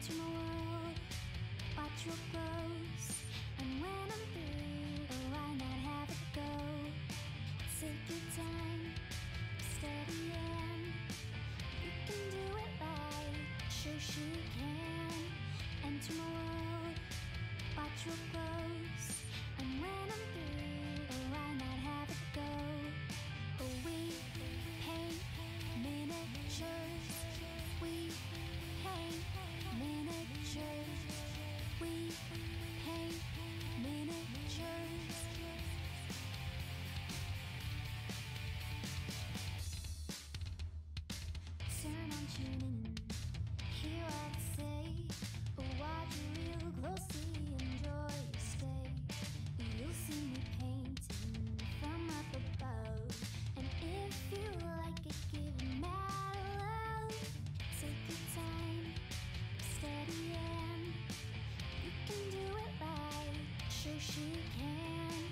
Enter my world, watch what grows. And when I'm through, oh, why not have it go? Take your time, steady and you can do it right. Shoshie can. Enter my world, watch what grows. And when I'm through, oh, why not have it go? Oh, we paint miniatures. We paint miniatures. We paint miniatures. Turn on, tune in, hear what I say. Watch real closely, enjoy your stay. You'll see me painting from up above, and if you like it, give it mad love. Take your time, steady and you can do it right. Shoshie can.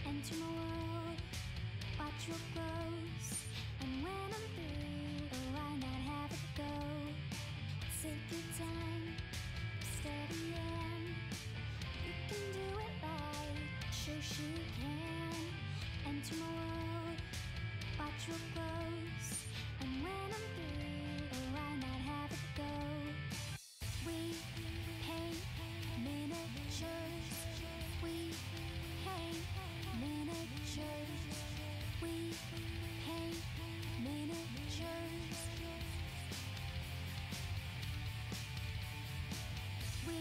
Enter my world, watch what grows. And when I'm through, oh, why not have it go? Take your time, steady and you can do it right. Shoshie can. Enter my world, watch what grows. And when I'm through, oh, why not have it go? We paint miniatures. We paint miniatures. We paint miniatures. We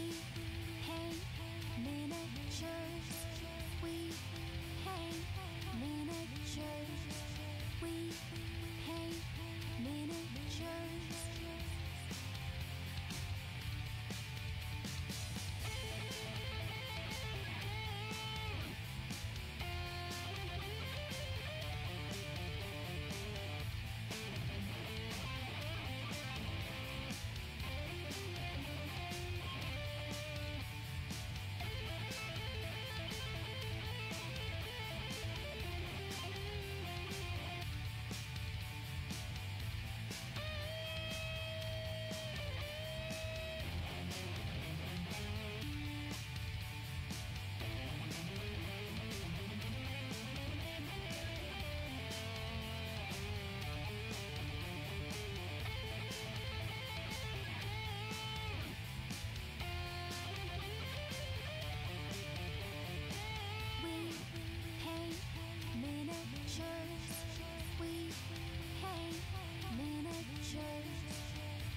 paint miniatures. We paint miniatures. We paint miniatures.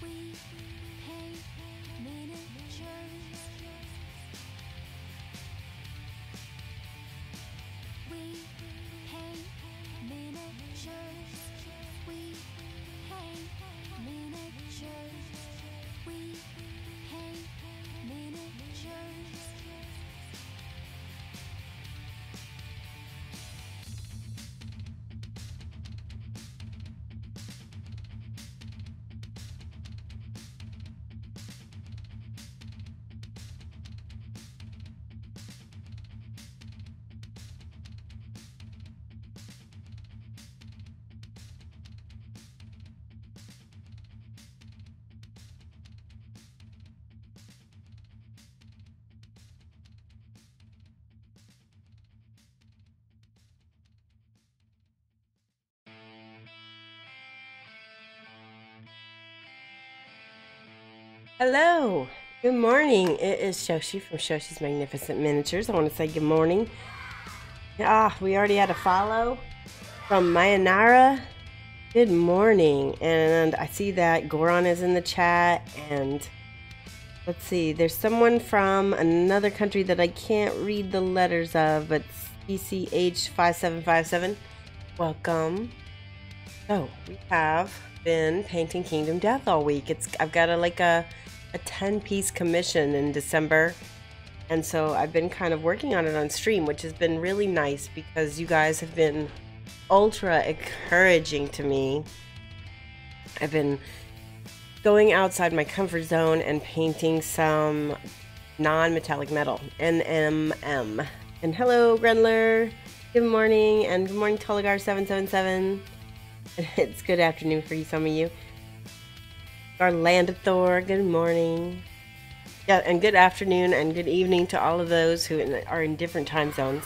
We paint miniatures. We paint miniatures. We paint miniatures. We paint miniatures. We paint miniatures. We paint miniatures. Hello, good morning. It is Shoshie from Shoshie's Magnificent Miniatures. I want to say good morning. We already had a follow from Mayanara. Good morning. And I see that Goron is in the chat. And let's see, there's someone from another country that I can't read the letters of, but CCH5757. Welcome. So we have been painting Kingdom Death all week. I've got a 10-piece commission in December, and so I've been kind of working on it on stream, which has been really nice because you guys have been ultra encouraging to me. I've been going outside my comfort zone and painting some non-metallic metal, NMM. And hello, Grenler. Good morning, and good morning, Tulligar777. It's good afternoon for you, some of you. Garlandathor, good morning. Yeah, and good afternoon and good evening to all of those who are in different time zones.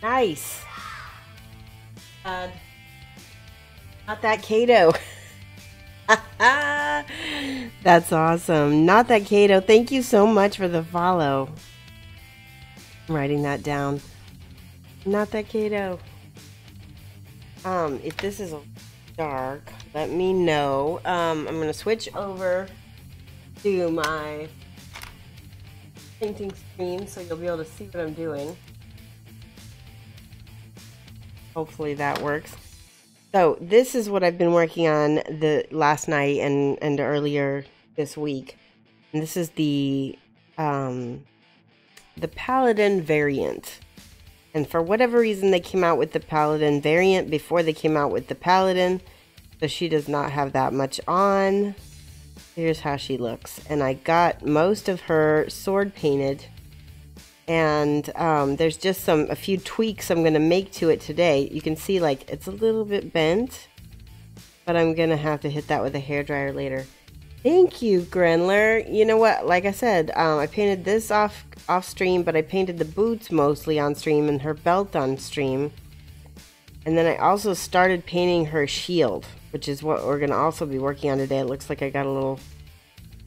Nice. Not that Kato. That's awesome. Not that Kato. Thank you so much for the follow. I'm writing that down. Not that Kato. If this is dark, let me know. I'm gonna switch over to my painting stream so you'll be able to see what I'm doing. Hopefully that works. So this is what I've been working on the last night and earlier this week. And this is the Paladin Variant. And for whatever reason they came out with the Paladin Variant before they came out with the Paladin. So she does not have that much on. Here's how she looks. And I got most of her sword painted. And there's just a few tweaks I'm going to make to it today. You can see like it's a little bit bent. But I'm going to have to hit that with a hairdryer later. Thank you, Grenler. You know what? Like I said, I painted this off stream. But I painted the boots mostly on stream and her belt on stream. And then I also started painting her shield, which is what we're going to also be working on today. It looks like I got a little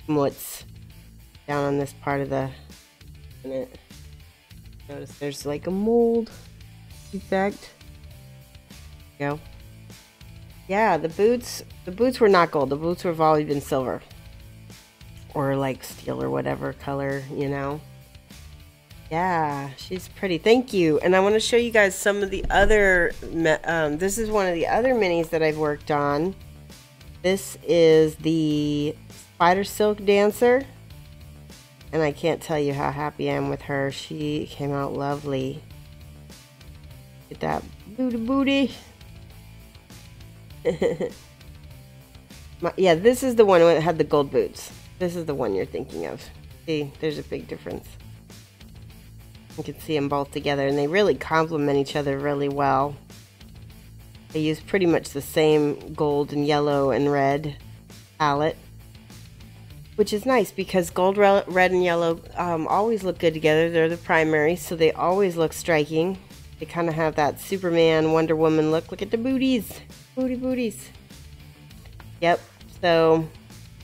smuts down on this part of the... Notice there's like a mold effect. There you go. Yeah, the boots were not gold. The boots have always been silver. Or like steel or whatever color, you know. Yeah, she's pretty. Thank you. And I want to show you guys some of the other... this is one of the other minis that I've worked on. This is the Spider Silk Dancer. And I can't tell you how happy I am with her. She came out lovely. Get that booty. Yeah, this is the one that had the gold boots. This is the one you're thinking of. See, there's a big difference. You can see them both together, and they really complement each other really well. They use pretty much the same gold and yellow and red palette, which is nice because gold, red, and yellow always look good together. They're the primary, so they always look striking. They kind of have that Superman, Wonder Woman look. Look at the booties. Booties. Yep. So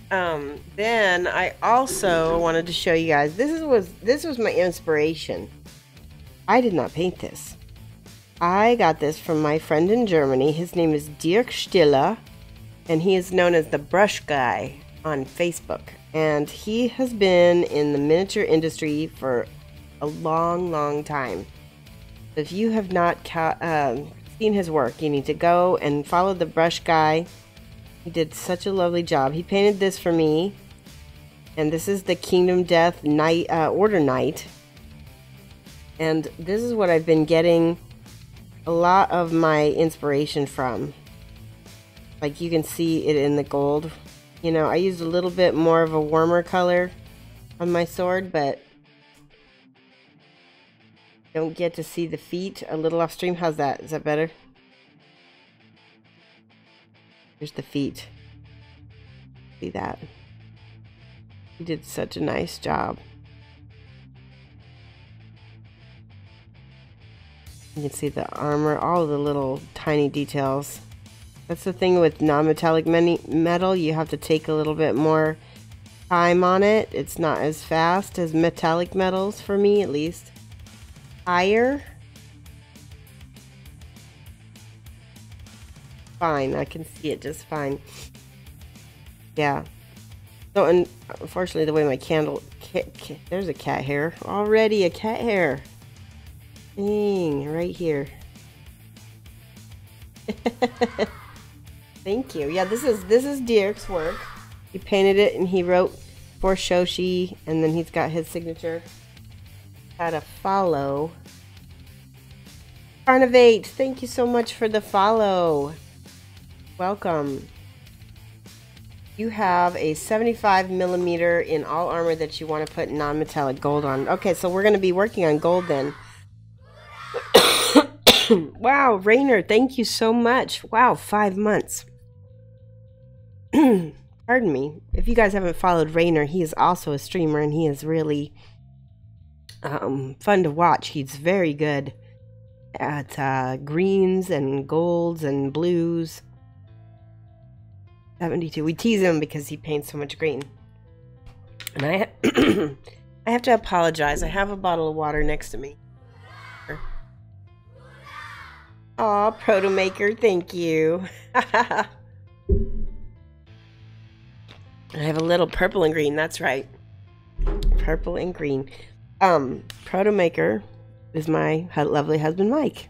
then I also wanted to show you guys. This was my inspiration. I did not paint this. I got this from my friend in Germany. His name is Dirk Stiller, and he is known as the Brush Guy on Facebook. And he has been in the miniature industry for a long time. If you have not seen his work, you need to go and follow the Brush Guy. He did such a lovely job. He painted this for me. And this is the Kingdom Death Night Order Night. And this is what I've been getting a lot of my inspiration from. Like you can see it in the gold. You know, I used a little bit more of a warmer color on my sword, but don't get to see the feet a little off stream. How's that? Is that better? Here's the feet. See that? He did such a nice job. You can see the armor, all the little tiny details. That's the thing with non-metallic metal. You have to take a little bit more time on it. It's not as fast as metallic metals, for me at least. Higher. Fine, I can see it just fine. Yeah. So, and unfortunately, the way my candle... there's a cat hair. Already a cat hair. Dang, right here. Thank you. Yeah, this is Dirk's work. He painted it and he wrote for Shoshie, and then he's got his signature. How to follow. Carnivate, thank you so much for the follow. Welcome. You have a 75mm in all armor that you want to put non-metallic gold on. Okay, so we're going to be working on gold then. Wow, Rainer, thank you so much. Wow, 5 months. pardon me, if you guys haven't followed Rainer, he is also a streamer, and he is really fun to watch. He's very good at greens and golds and blues. 72. We tease him because he paints so much green. And I I have to apologize. I have a bottle of water next to me. Aw, Proto Maker, thank you. I have a little purple and green, that's right. Purple and green. Proto Maker is my lovely husband, Mike.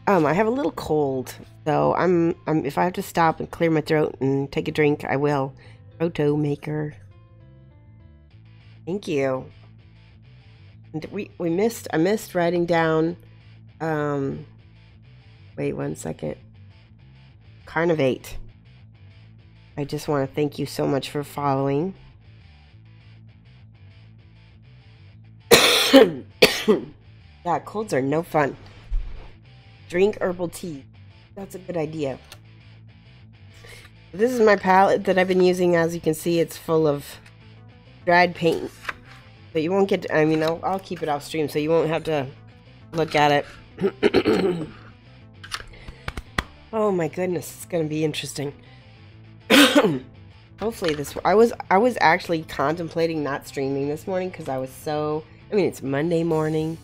I have a little cold, so I'm if I have to stop and clear my throat and take a drink, I will. Proto Maker. Thank you. And I missed writing down wait 1 second. Carnivate. I just want to thank you so much for following. Yeah, colds are no fun. Drink herbal tea. That's a good idea. This is my palette that I've been using. As you can see, it's full of dried paint. But you won't get to, I mean, I'll keep it off stream so you won't have to look at it. Oh my goodness, it's going to be interesting. Hopefully this, I was actually contemplating not streaming this morning because I was so, I mean, it's Monday morning.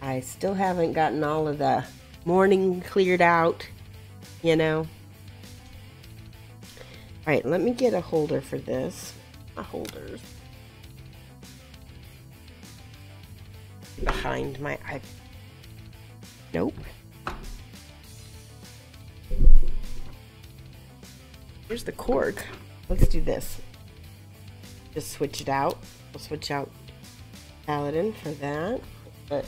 I still haven't gotten all of the morning cleared out, you know. Alright, let me get a holder for this. A holder. Behind my eye. Nope. Here's the cork. Let's do this. Just switch it out. We'll switch out Paladin for that. But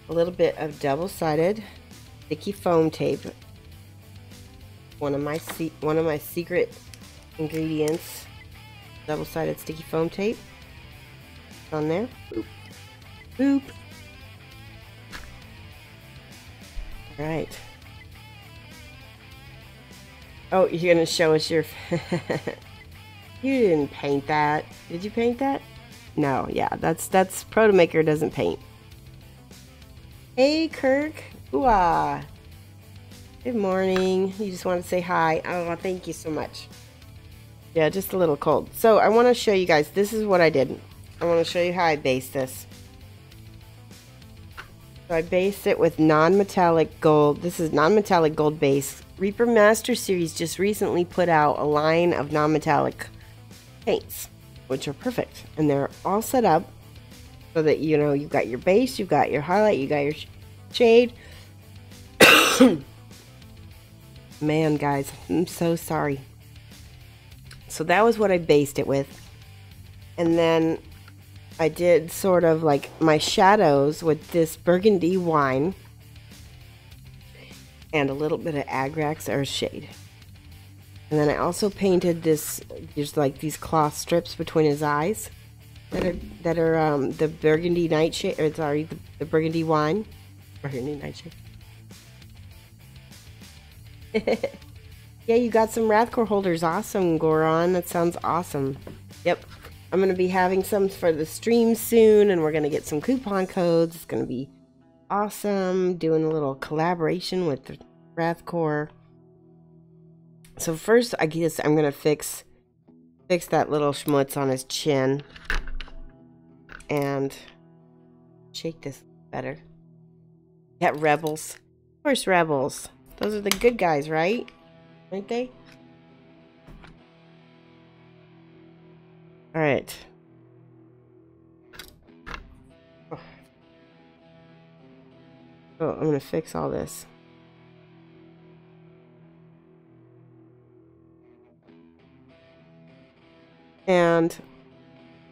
a little bit of double-sided sticky foam tape. One of my secret ingredients. Double-sided sticky foam tape. On there. Boop. Boop. Alright. Oh, you're gonna show us your... You didn't paint that. Did you paint that? No, yeah, that's Proto Maker doesn't paint. Hey, Kirk. Ooh-ah. Good morning. You just want to say hi. Oh, thank you so much. Yeah, just a little cold. So I want to show you guys. This is what I did. I want to show you how I based this. So I based it with non-metallic gold. This is non-metallic gold base. Reaper Master Series just recently put out a line of non-metallic paints, which are perfect. And they're all set up so that, you know, you've got your base, you've got your highlight, you got your shade. Man, guys, I'm so sorry. So that was what I based it with. And then I did sort of like my shadows with this burgundy wine and a little bit of Agrax Earth Shade. And then I also painted this, there's like these cloth strips between his eyes that are the burgundy nightshade, or sorry, the burgundy wine. Burgundy nightshade. Yeah, you got some Wrathcore holders. Awesome, Goron. That sounds awesome. Yep. I'm going to be having some for the stream soon, and we're going to get some coupon codes. It's going to be awesome. Doing a little collaboration with the Wrathcore. So first, I guess I'm going to fix that little schmutz on his chin. And shake this better. Got rebels. Of course, rebels. Those are the good guys, right? Aren't they? Alright. Oh, I'm gonna fix all this. And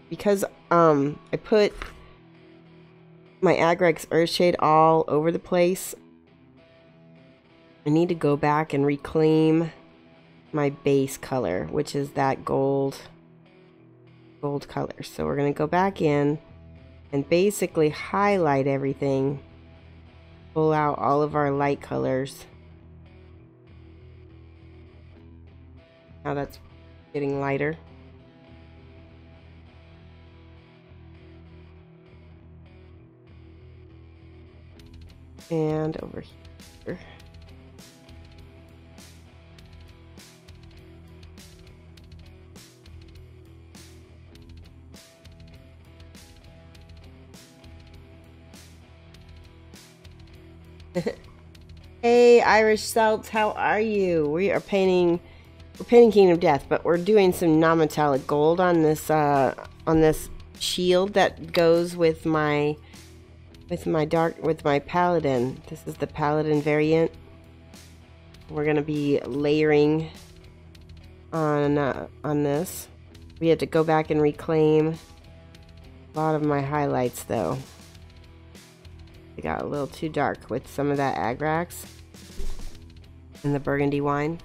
because I put my Agrax Earthshade all over the place, I need to go back and reclaim my base color, which is that gold color. So we're going to go back in and basically highlight everything, pull out all of our light colors. Now that's getting lighter. And over here. Hey, Irish Celts, how are you? We're painting Kingdom Death, but we're doing some non-metallic gold on this shield that goes with my Paladin. This is the Paladin Variant. We're gonna be layering on this. We had to go back and reclaim a lot of my highlights though. It got a little too dark with some of that Agrax and the burgundy wine.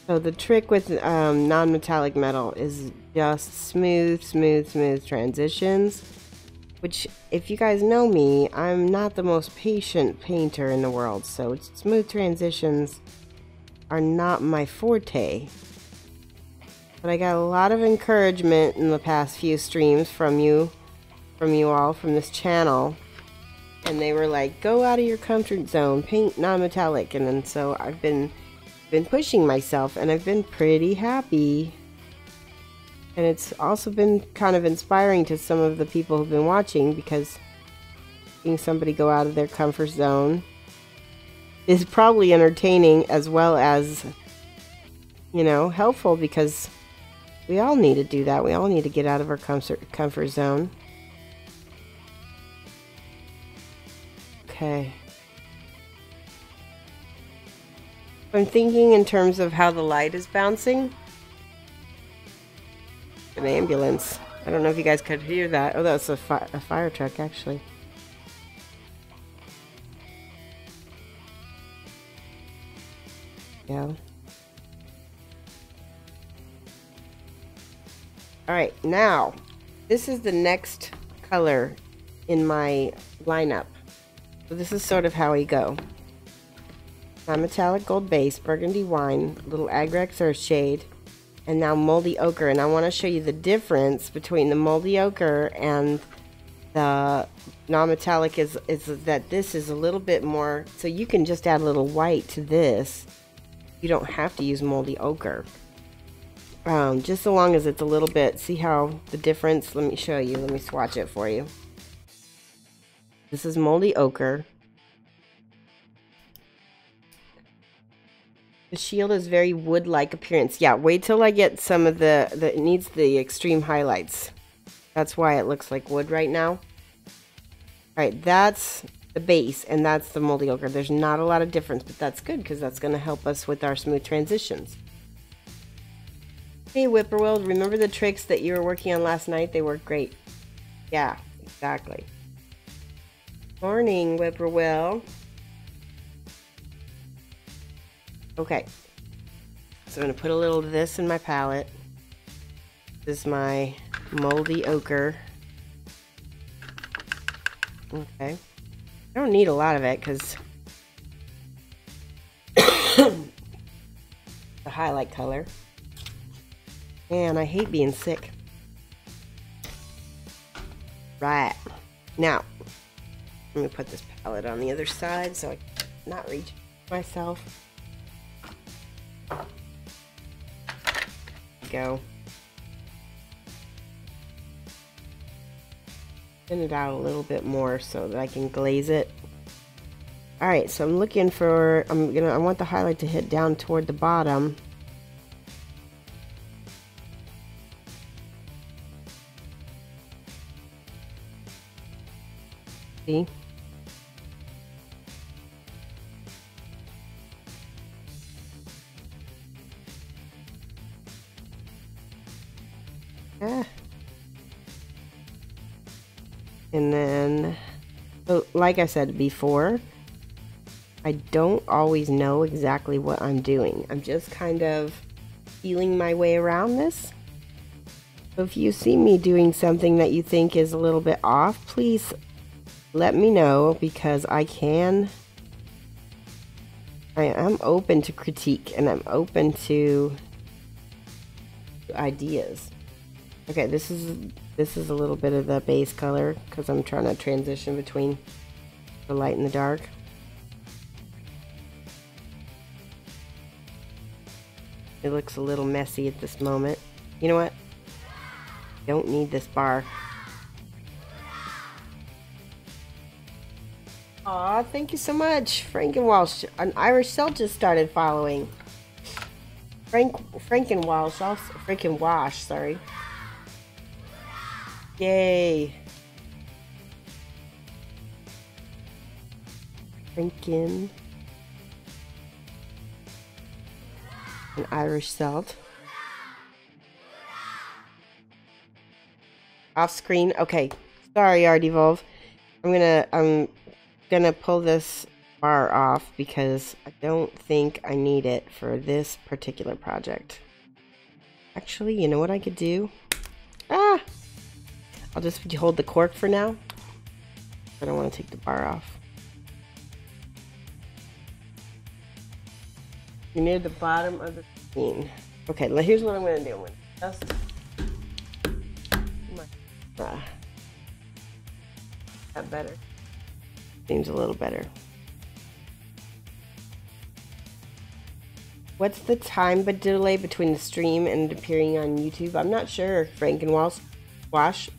So the trick with non-metallic metal is just smooth transitions, which, if you guys know me, I'm not the most patient painter in the world, so smooth transitions are not my forte. But I got a lot of encouragement in the past few streams from you all, from this channel, and they were like, go out of your comfort zone, paint non-metallic. And then so I've been pushing myself, and I've been pretty happy. And it's also been kind of inspiring to some of the people who've been watching, because seeing somebody go out of their comfort zone is probably entertaining as well as, you know, helpful, because we all need to do that. We all need to get out of our comfort zone. Okay. I'm thinking in terms of how the light is bouncing. An ambulance. I don't know if you guys could hear that. Oh, that's a fire truck, actually. Yeah. Alright, now, this is the next color in my lineup. So this is sort of how we go. Non-metallic gold base, burgundy wine, little Agrax earth shade, and now moldy ochre. And I want to show you the difference between the moldy ochre and the non-metallic is that this is a little bit more, so you can just add a little white to this. You don't have to use moldy ochre. Just so long as it's a little bit, see how the difference, let me show you, let me swatch it for you. This is moldy ochre. The shield is very wood-like appearance. Yeah, wait till I get some of it needs the extreme highlights. That's why it looks like wood right now. Alright, that's the base, and that's the moldy ochre. There's not a lot of difference, but that's good, because that's going to help us with our smooth transitions. Hey, Whippoorwill, remember the tricks that you were working on last night? They worked great. Yeah, exactly. Morning, Whippoorwill. Okay, so I'm going to put a little of this in my palette. This is my moldy ochre. Okay. I don't need a lot of it, because the highlight color. Man, I hate being sick. Right. Now, let me put this palette on the other side so I can not reach myself. Go. Thin it out a little bit more so that I can glaze it. Alright, so I'm looking for, I want the highlight to hit down toward the bottom. See? And then, so like I said before, I don't always know exactly what I'm doing. I'm just kind of feeling my way around this. If you see me doing something that you think is a little bit off, please let me know, because I am open to critique and I'm open to ideas. Okay, this is a little bit of the base color because I'm trying to transition between the light and the dark. It looks a little messy at this moment. You know what? Don't need this bar. Aw, thank you so much. Frankenwalsh, an Irish Cell just started following. Frankenwash, sorry. Yay. Franken. An Irish Celt. Off screen. Okay. Sorry, Ardevolve. I'm gonna pull this bar off because I don't think I need it for this particular project. Actually, you know what I could do? I'll just hold the cork for now. I don't want to take the bar off. You're near the bottom of the screen. Okay, here's what I'm gonna do. I'm gonna just that better. Seems a little better. What's the time delay between the stream and appearing on YouTube? I'm not sure, Frankenwash.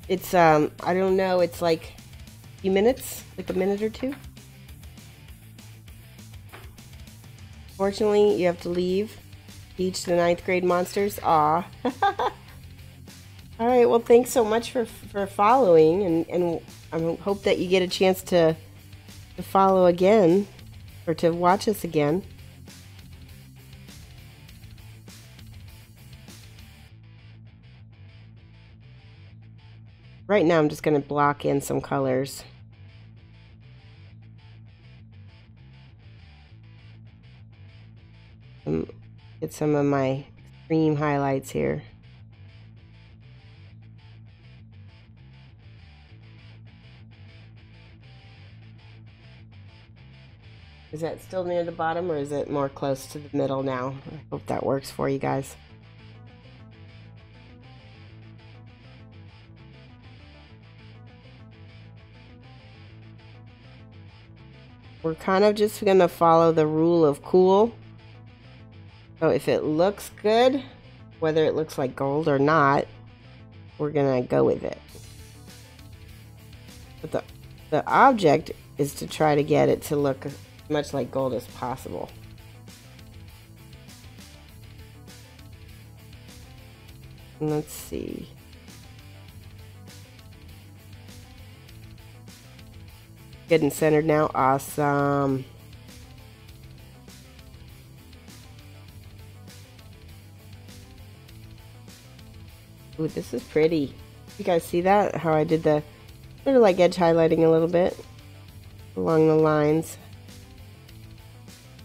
It's I don't know, it's like a few minutes, like a minute or two. Fortunately, you have to leave. Teach the 9th grade monsters. Aw. Alright, well thanks so much for following, and I hope that you get a chance to follow again, or to watch us again. Right now I'm just going to block in some colors. Get some of my extreme highlights here. Is that still near the bottom, or is it more close to the middle now? I hope that works for you guys. We're kind of just going to follow the rule of cool. So if it looks good, whether it looks like gold or not, we're going to go with it. But the object is to try to get it to look as much like gold as possible. Let's see. Good and centered now. Awesome. Ooh, this is pretty. You guys see that? How I did the sort of like edge highlighting a little bit along the lines.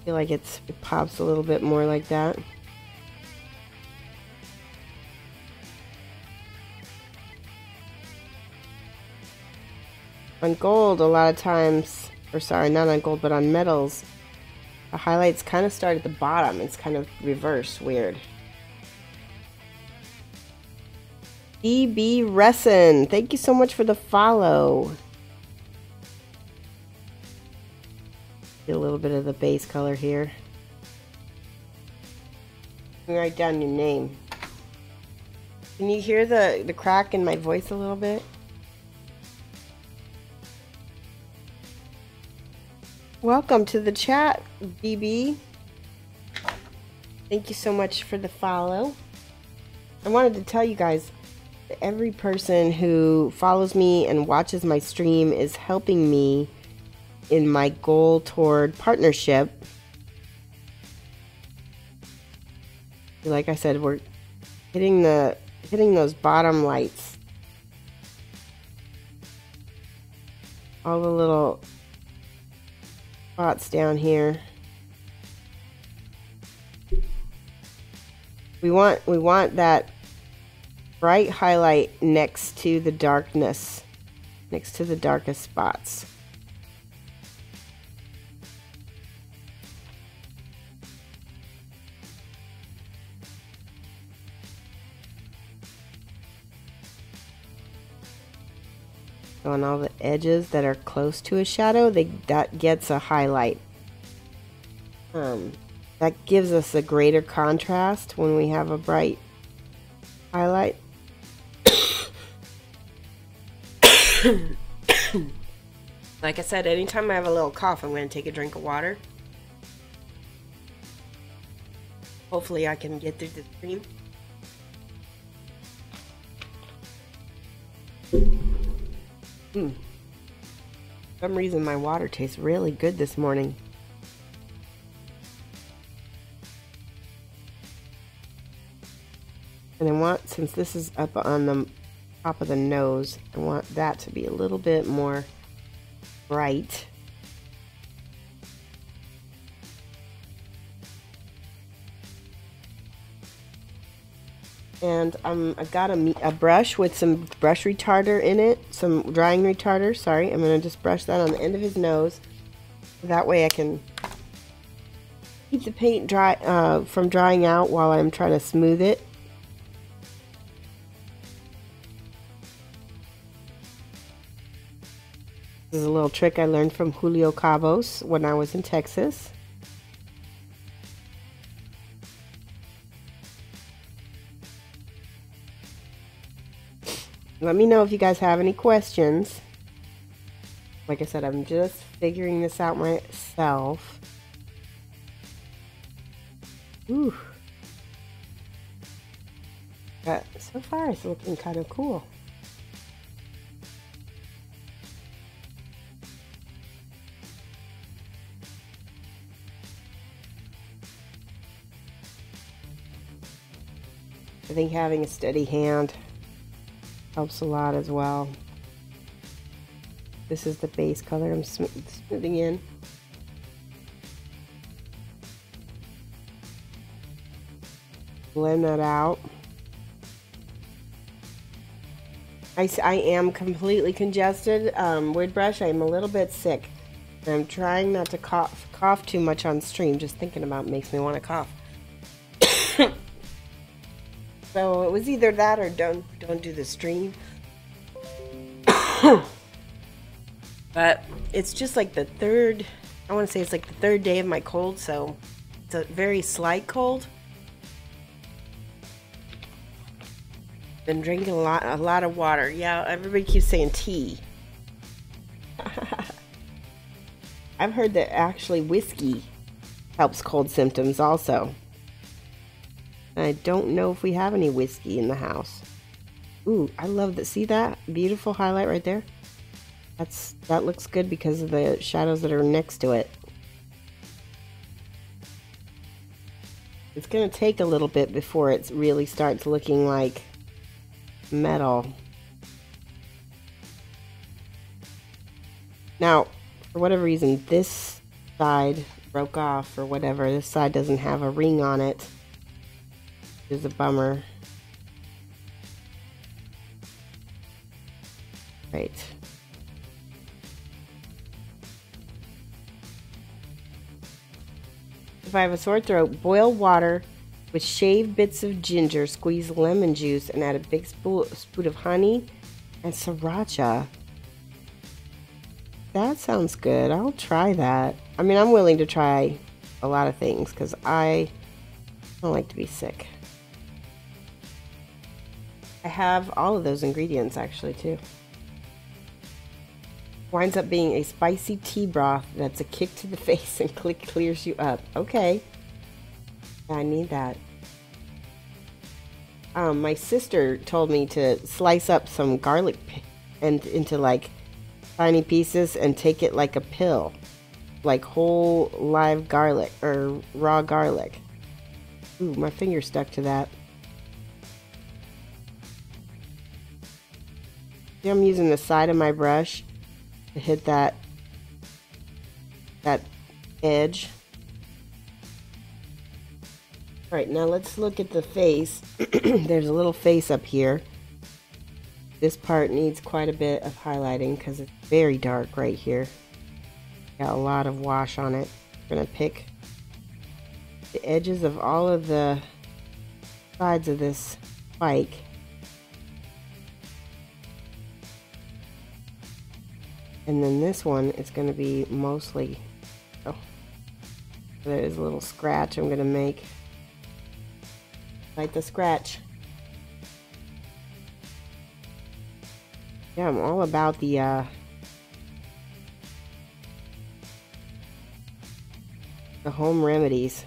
I feel like it pops a little bit more like that. On gold, a lot of times, or sorry, not on gold, but on metals, the highlights kind of start at the bottom. It's kind of reverse, weird. DB Resson, thank you so much for the follow. Get a little bit of the base color here. Write down your name. Can you hear the crack in my voice a little bit? Welcome to the chat, DB. Thank you so much for the follow. I wanted to tell you guys that every person who follows me and watches my stream is helping me in my goal toward partnership. Like I said, we're hitting those bottom lights. All the little spots down here. We want that bright highlight next to the darkness, next to the darkest spots. So on all the edges that are close to a shadow, that gets a highlight. That gives us a greater contrast when we have a bright highlight. Like I said, anytime I have a little cough, I'm going to take a drink of water. Hopefully I can get through the stream. For some reason my water tastes really good this morning. And I want, since this is up on the top of the nose, I want that to be a little bit more bright. And I've got a brush with some brush retarder in it, some drying retarder, sorry. I'm going to just brush that on the end of his nose. That way I can keep the paint dry from drying out while I'm trying to smooth it. This is a little trick I learned from Julio Cabos when I was in Texas. Let me know if you guys have any questions. Like I said, I'm just figuring this out myself. Ooh. But so far it's looking kind of cool. I think having a steady hand helps a lot as well. This is the base color I'm smoothing in. Blend that out. I am completely congested. Word brush, I'm a little bit sick. I'm trying not to cough too much on stream. Just thinking about it makes me want to cough. So it was either that or don't do the stream. But it's just like the third, I want to say it's like the third day of my cold, so it's a very slight cold. Been drinking a lot of water. Yeah, everybody keeps saying tea. I've heard that actually whiskey helps cold symptoms also. I don't know if we have any whiskey in the house. Ooh, I love that. See that beautiful highlight right there? That looks good because of the shadows that are next to it. It's gonna take a little bit before it really starts looking like metal. Now, for whatever reason, this side broke off or whatever. This side doesn't have a ring on it. Is a bummer. Right. If I have a sore throat, boil water with shaved bits of ginger, squeeze lemon juice, and add a big spoon of honey and sriracha. That sounds good. I'll try that. I mean, I'm willing to try a lot of things because I don't like to be sick. I have all of those ingredients actually too. Winds up being a spicy tea broth that's a kick to the face and clears you up. Okay. I need that. My sister told me to slice up some garlic and into like tiny pieces and take it like a pill. Like whole live garlic or raw garlic. Ooh, my finger stuck to that. See, I'm using the side of my brush to hit that edge. Alright, now let's look at the face. There's a little face up here. This part needs quite a bit of highlighting because it's very dark right here. Got a lot of wash on it. I'm going to pick the edges of all of the sides of this spike. And then this one is going to be mostly, oh, there's a little scratch I'm going to make. Like the scratch. Yeah, I'm all about the home remedies.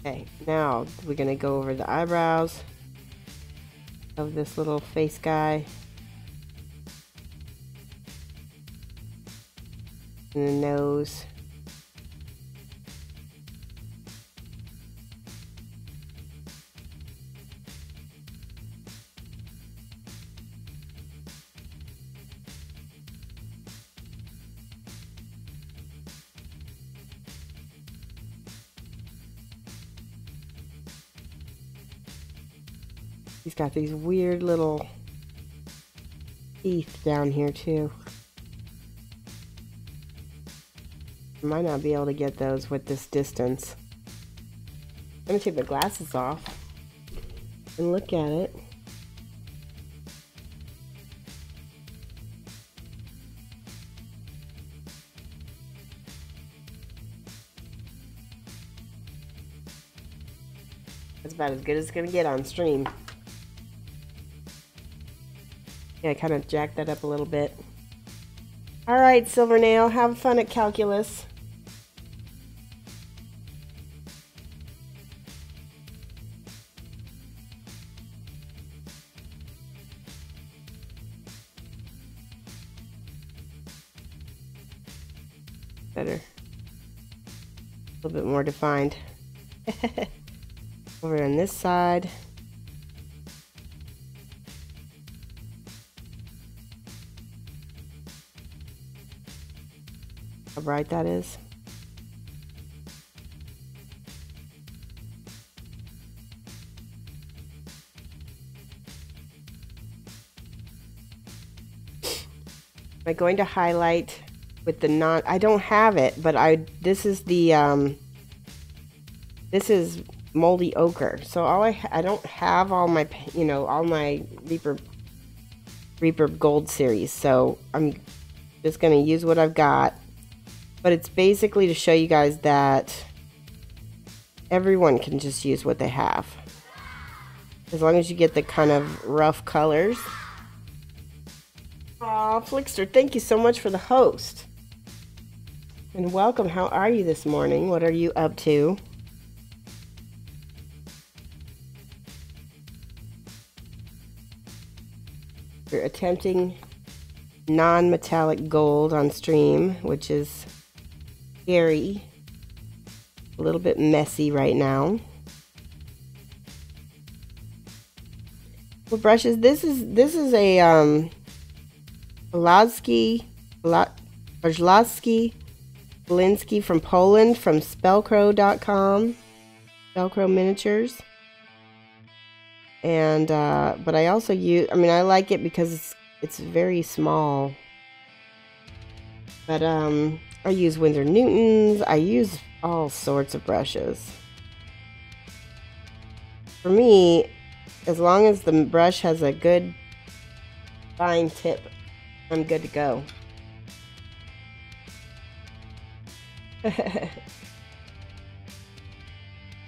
Okay, now we're gonna go over the eyebrows of this little face guy. And the nose. He's got these weird little teeth down here too. I might not be able to get those with this distance. I'm gonna take the glasses off and look at it. That's about as good as it's gonna get on stream. Yeah, I kind of jacked that up a little bit. Alright, Silvernail, have fun at calculus. Better. A little bit more defined. Over on this side. How bright that is. I'm going to highlight with the non, I don't have it, but this is the this is moldy ochre. So I don't have all my, you know, all my Reaper Gold series. So I'm just going to use what I've got. But it's basically to show you guys that everyone can just use what they have. As long as you get the kind of rough colors. Aw, Flickster, thank you so much for the host. And welcome, how are you this morning? What are you up to? You're attempting non-metallic gold on stream, which is scary, a little bit messy right now. What brushes? This is a Bajlowski Belinsky from Poland, from spellcrow.com, Spellcrow Miniatures. And but I also use, I mean, I like it because it's very small. But I use Winsor Newtons. I use all sorts of brushes. For me, as long as the brush has a good fine tip, I'm good to go.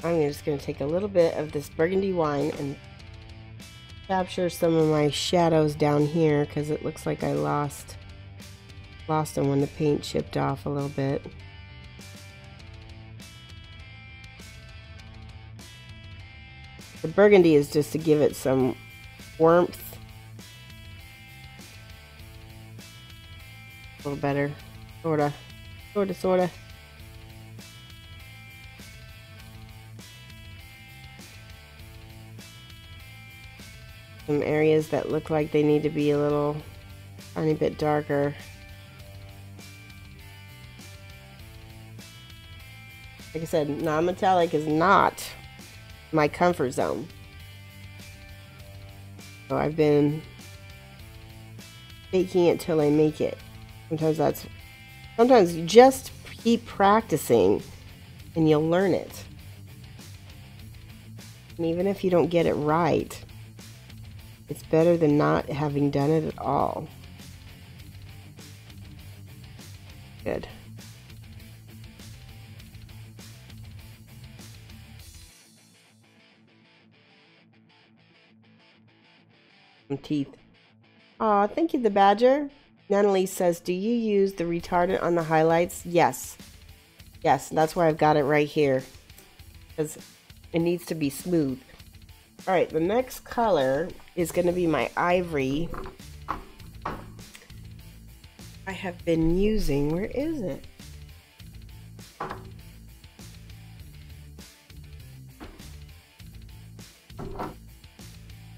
I'm just going to take a little bit of this burgundy wine and capture some of my shadows down here, because it looks like I lost them when the paint chipped off a little bit. The burgundy is just to give it some warmth. A little better. Sorta. some areas that look like they need to be a little tiny bit darker. Like I said, non-metallic is not my comfort zone. So I've been faking it till I make it. Sometimes you just keep practicing and you'll learn it. And even if you don't get it right, it's better than not having done it at all. Good. Some teeth. Aw, thank you, the Badger. Natalie says, do you use the retardant on the highlights? Yes. Yes, that's why I've got it right here. Because it needs to be smooth. Alright, the next color is going to be my Ivory. I have been using, where is it?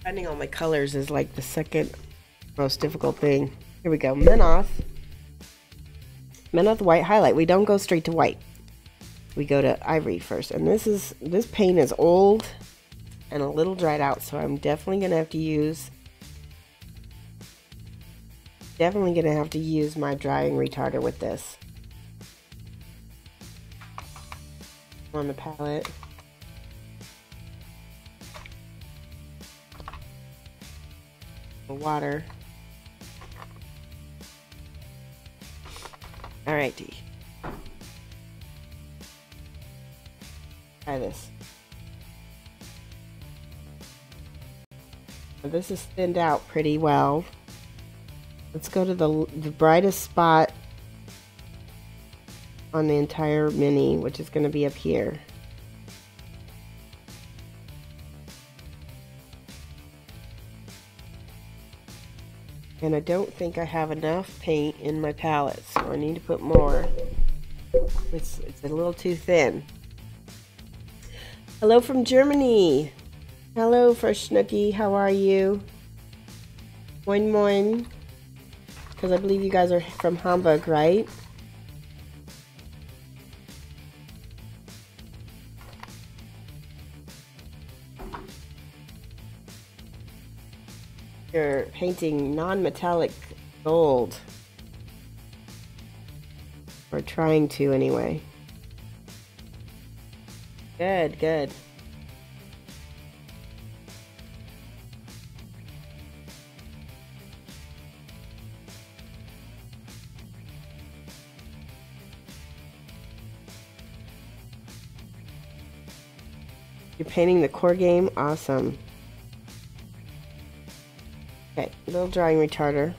Finding all my colors is like the second most difficult thing. Here we go, Menoth white highlight. We don't go straight to white. We go to Ivory first. And this paint is old and a little dried out, so I'm definitely gonna have to use my drying retarder with this on the palette. The water. Alrighty. Try this. Now this is thinned out pretty well. Let's go to the brightest spot on the entire mini, which is going to be up here. And I don't think I have enough paint in my palette, so I need to put more. It's a little too thin. Hello from Germany. Hello, Fresh Snooky. How are you? Moin moin. Because I believe you guys are from Hamburg, right? You're painting non-metallic gold. Or trying to, anyway. Good, good. You're painting the core game? Awesome. Okay, little drying retarder.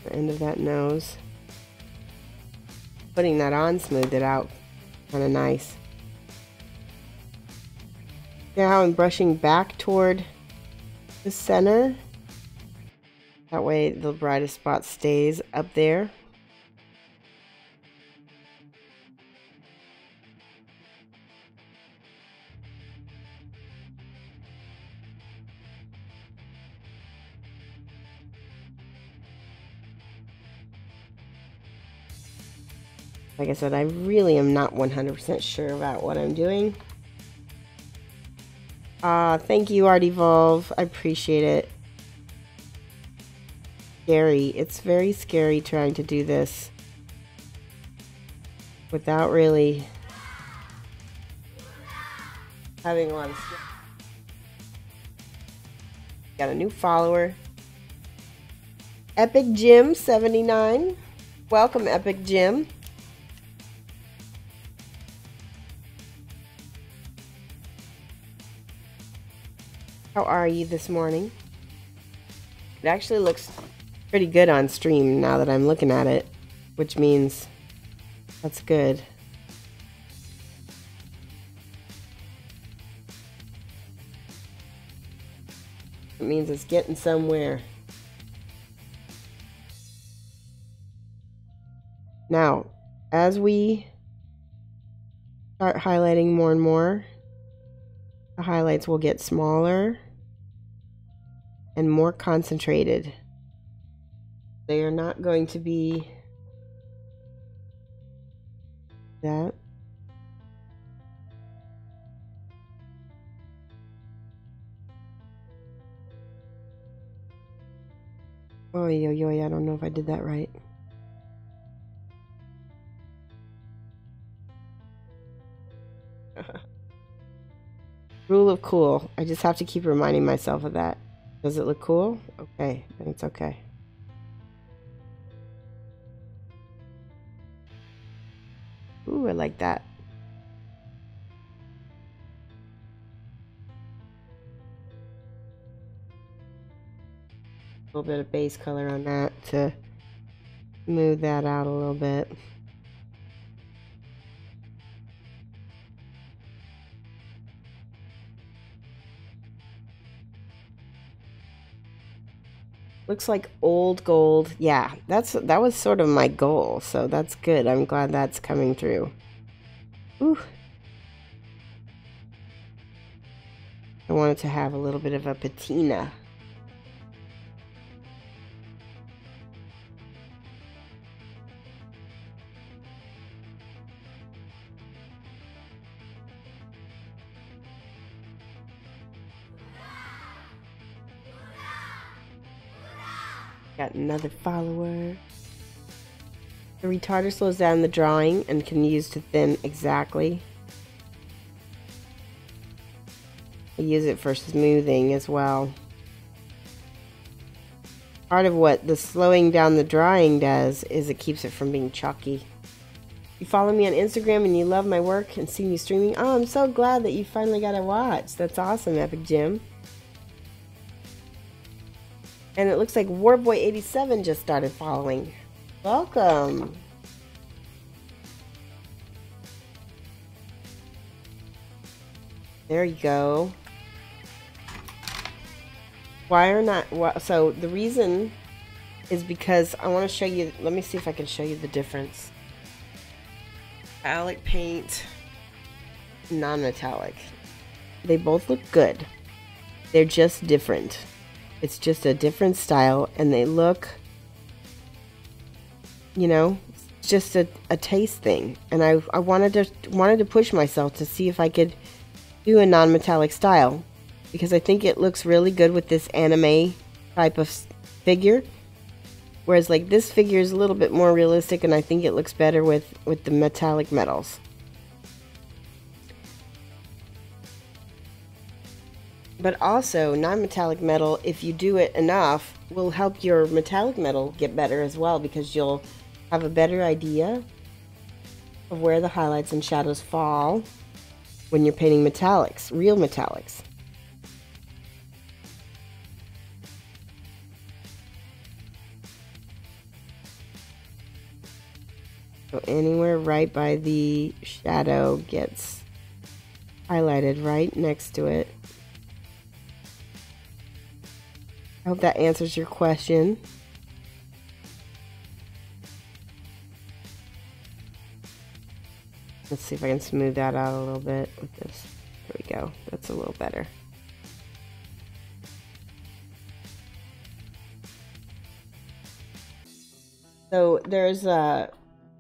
The end of that nose. Putting that on smoothed it out. Kind of nice. Now I'm brushing back toward the center. That way the brightest spot stays up there. Like I said, I really am not 100% sure about what I'm doing. Thank you, Art Evolve. I appreciate it. Scary. It's very scary trying to do this without really having a lot of skill. Got a new follower. Epic Jim 79. Welcome, Epic Jim. How are you this morning? It actually looks pretty good on stream now that I'm looking at it, which means that's good. It means it's getting somewhere. Now, as we start highlighting more and more, the highlights will get smaller and more concentrated. They are not going to be that. Oh, I don't know if I did that right. Rule of cool. I just have to keep reminding myself of that. Does it look cool? Okay, then it's okay. Ooh, I like that. A little bit of base color on that to smooth that out a little bit. Looks like old gold. Yeah, that was sort of my goal, so that's good. I'm glad that's coming through. Ooh. I wanted to have a little bit of a patina. Got another follower. The retarder slows down the drawing and can use to thin exactly. I use it for smoothing as well. Part of what the slowing down the drawing does is it keeps it from being chalky. You follow me on Instagram and you love my work and see me streaming. Oh, I'm so glad that you finally got to watch. That's awesome, Epic Jim. And it looks like Warboy87 just started following. Welcome. There you go. Why are not... So the reason is because I want to show you... Let me see if I can show you the difference. Metallic paint, non-metallic. They both look good. They're just different. It's just a different style, and they look, you know, it's just a taste thing. And I wanted to push myself to see if I could do a non-metallic style, because I think it looks really good with this anime type of figure. Whereas like this figure is a little bit more realistic, and I think it looks better with the metallic metals. But also, non-metallic metal, if you do it enough, will help your metallic metal get better as well, because you'll have a better idea of where the highlights and shadows fall when you're painting metallics, real metallics. So anywhere right by the shadow gets highlighted right next to it. I hope that answers your question. Let's see if I can smooth that out a little bit with this. There we go. That's a little better. So there's a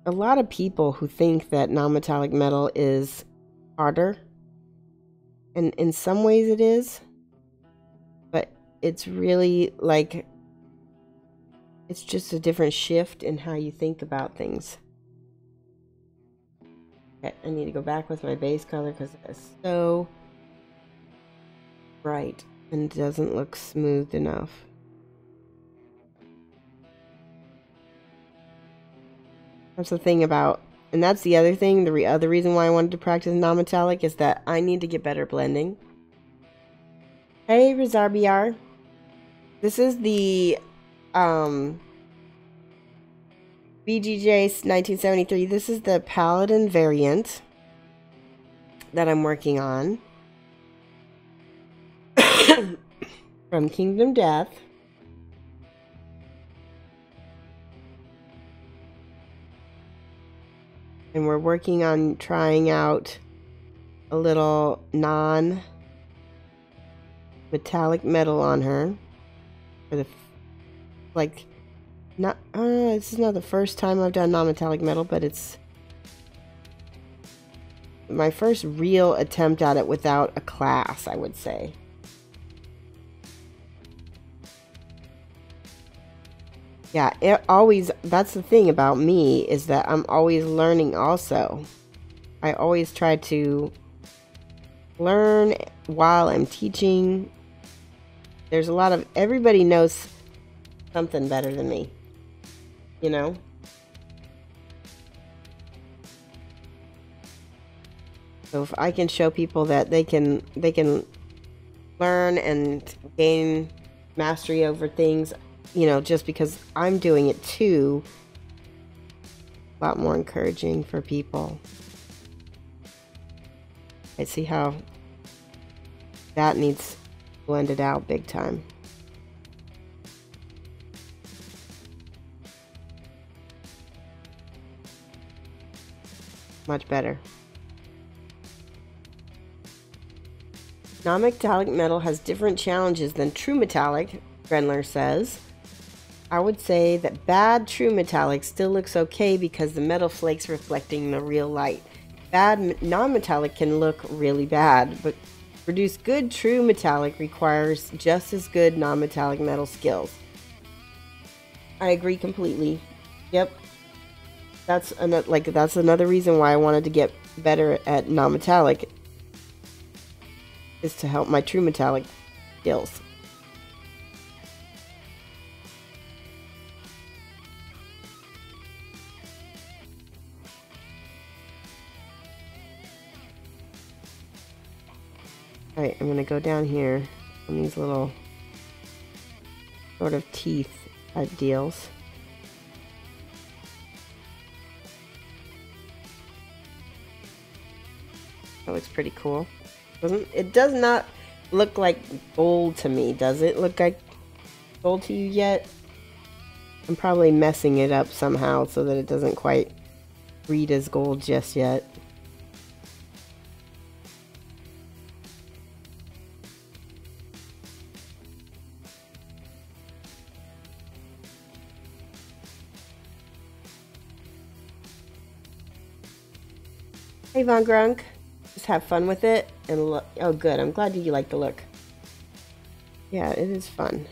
lot of people who think that non-metallic metal is harder. And in some ways it is. But it's really like, it's just a different shift in how you think about things. Okay, I need to go back with my base color because it's so bright and doesn't look smoothed enough. That's the thing about, and that's the other thing, the other reason why I wanted to practice non-metallic is that I need to get better blending. Hey, Rizarbiar. This is the BGJ 1973. This is the Paladin Variant that I'm working on from Kingdom Death. And we're working on trying out a little non-metallic metallic metal on her for the like not this is not the first time I've done non-metallic metal, but it's my first real attempt at it without a class, I would say. Yeah, it always, that's the thing about me, is that I'm always learning also. I always try to learn while I'm teaching. There's a lot of, everybody knows something better than me, you know? So if I can show people that they can learn and gain mastery over things, you know, just because I'm doing it too, a lot more encouraging for people. I see how that needs blended out big time. Much better. Non-metallic metal has different challenges than true metallic, Grenler says. I would say that bad true metallic still looks okay because the metal flakes reflecting the real light. Bad non-metallic can look really bad, but produce good true metallic requires just as good non-metallic metal skills. I agree completely. Yep. That's another reason why I wanted to get better at non-metallic, is to help my true metallic skills. Alright, I'm going to go down here on these little sort of teeth type deals. That looks pretty cool. It does not look like gold to me, does it look like gold to you yet? I'm probably messing it up somehow so that it doesn't quite read as gold just yet. Hey Von Grunk, just have fun with it and look. Oh good, I'm glad you like the look. Yeah, it is fun.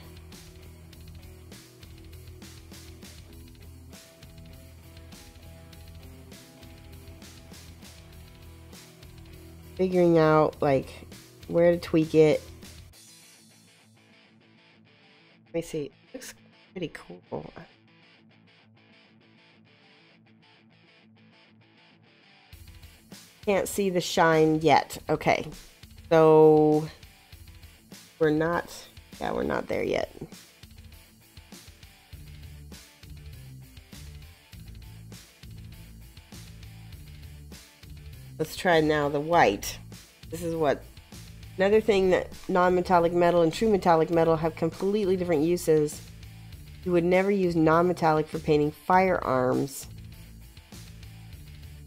Figuring out like where to tweak it. Let me see, it looks pretty cool. Can't see the shine yet. Okay, so we're not there yet. Let's try now the white. This is what, another thing that non-metallic metal and true metallic metal have completely different uses. You would never use non-metallic for painting firearms.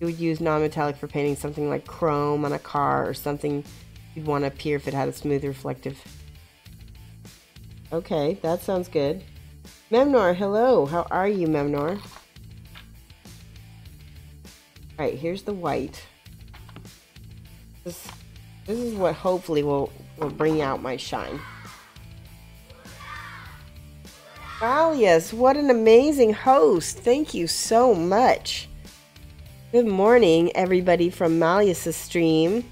You would use non-metallic for painting something like chrome on a car or something you'd want to appear if it had a smooth reflective. Okay, that sounds good. Memnor, hello. How are you, Memnor? Alright, here's the white. This is what hopefully will bring out my shine. Malleus, what an amazing host. Thank you so much. Good morning, everybody from Malleus' stream.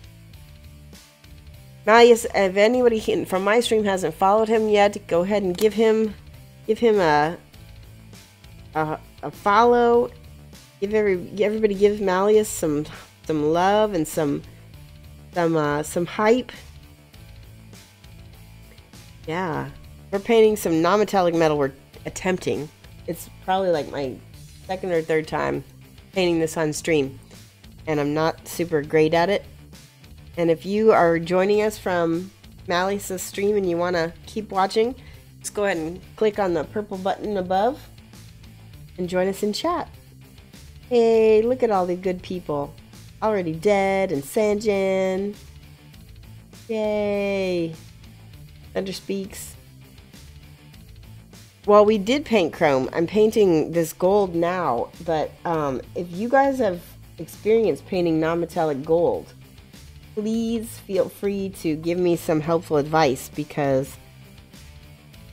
Malleus, if anybody from my stream hasn't followed him yet, go ahead and give him a follow. Everybody give Malleus some love and some hype. Yeah, we're painting some non-metallic metal. We're attempting. It's probably like my second or third time painting this on stream, and I'm not super great at it. And if you are joining us from Malleus' stream and you want to keep watching, just go ahead and click on the purple button above and join us in chat. Hey, look at all the good people. Already Dead and Sanjin. Yay. Thunder speaks. Well, we did paint chrome. I'm painting this gold now, but if you guys have experience painting non-metallic gold, please feel free to give me some helpful advice, because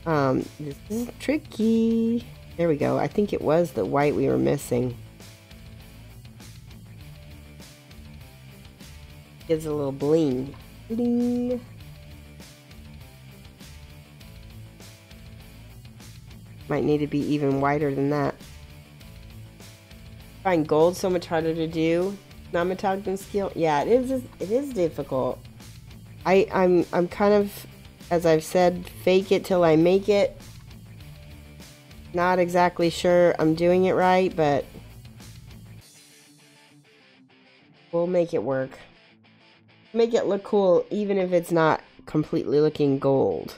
this is tricky. There we go. I think it was the white we were missing. Gives a little bling. Bling. Might need to be even whiter than that. Find gold so much harder to do. Non-metallic than steel. Yeah, it is. It is difficult. I'm kind of, as I've said, fake it till I make it. Not exactly sure I'm doing it right, but we'll make it work. Make it look cool, even if it's not completely looking gold.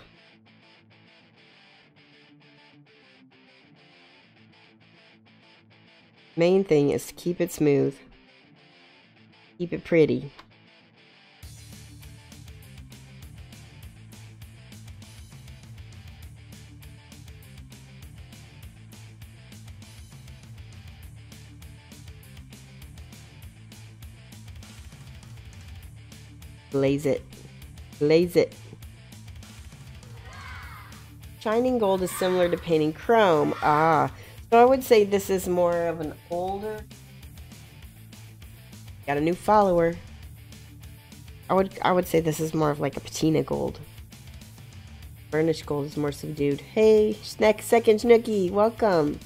Main thing is to keep it smooth. Keep it pretty. Blaze it. Blaze it. Shining gold is similar to painting chrome. Ah. So I would say this is more of an older. Got a new follower. I would say this is more of like a patina gold. Burnished gold is more subdued. Hey, second Snooky, welcome.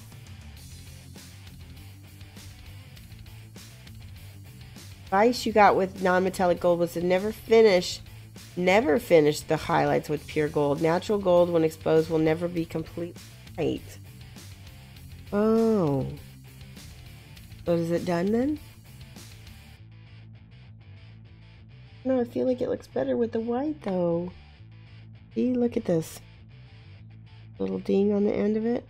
Advice you got with non-metallic gold was to never finish the highlights with pure gold. Natural gold, when exposed, will never be complete white. Oh. So is it done then? No, I feel like it looks better with the white though. See, look at this. Little ding on the end of it.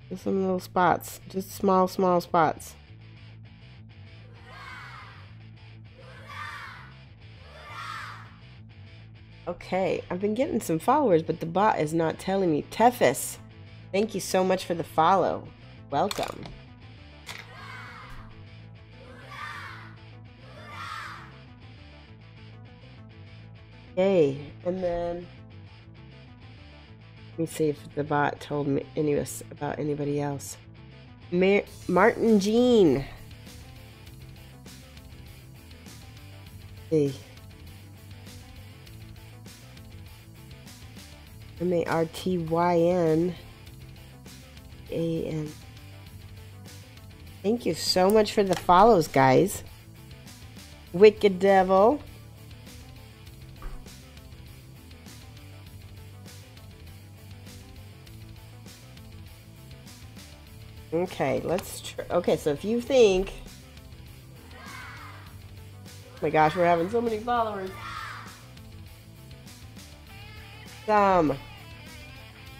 Just some little spots. Just small spots. Okay, I've been getting some followers, but the bot is not telling me. Tefis, thank you so much for the follow. Welcome. Okay, and then let me see if the bot told me about anybody else. Martin Jean. See. Martyn an. Thank you so much for the follows, guys. Wicked Devil. Okay, let's try. Okay, so if you think, oh my gosh, we're having so many followers.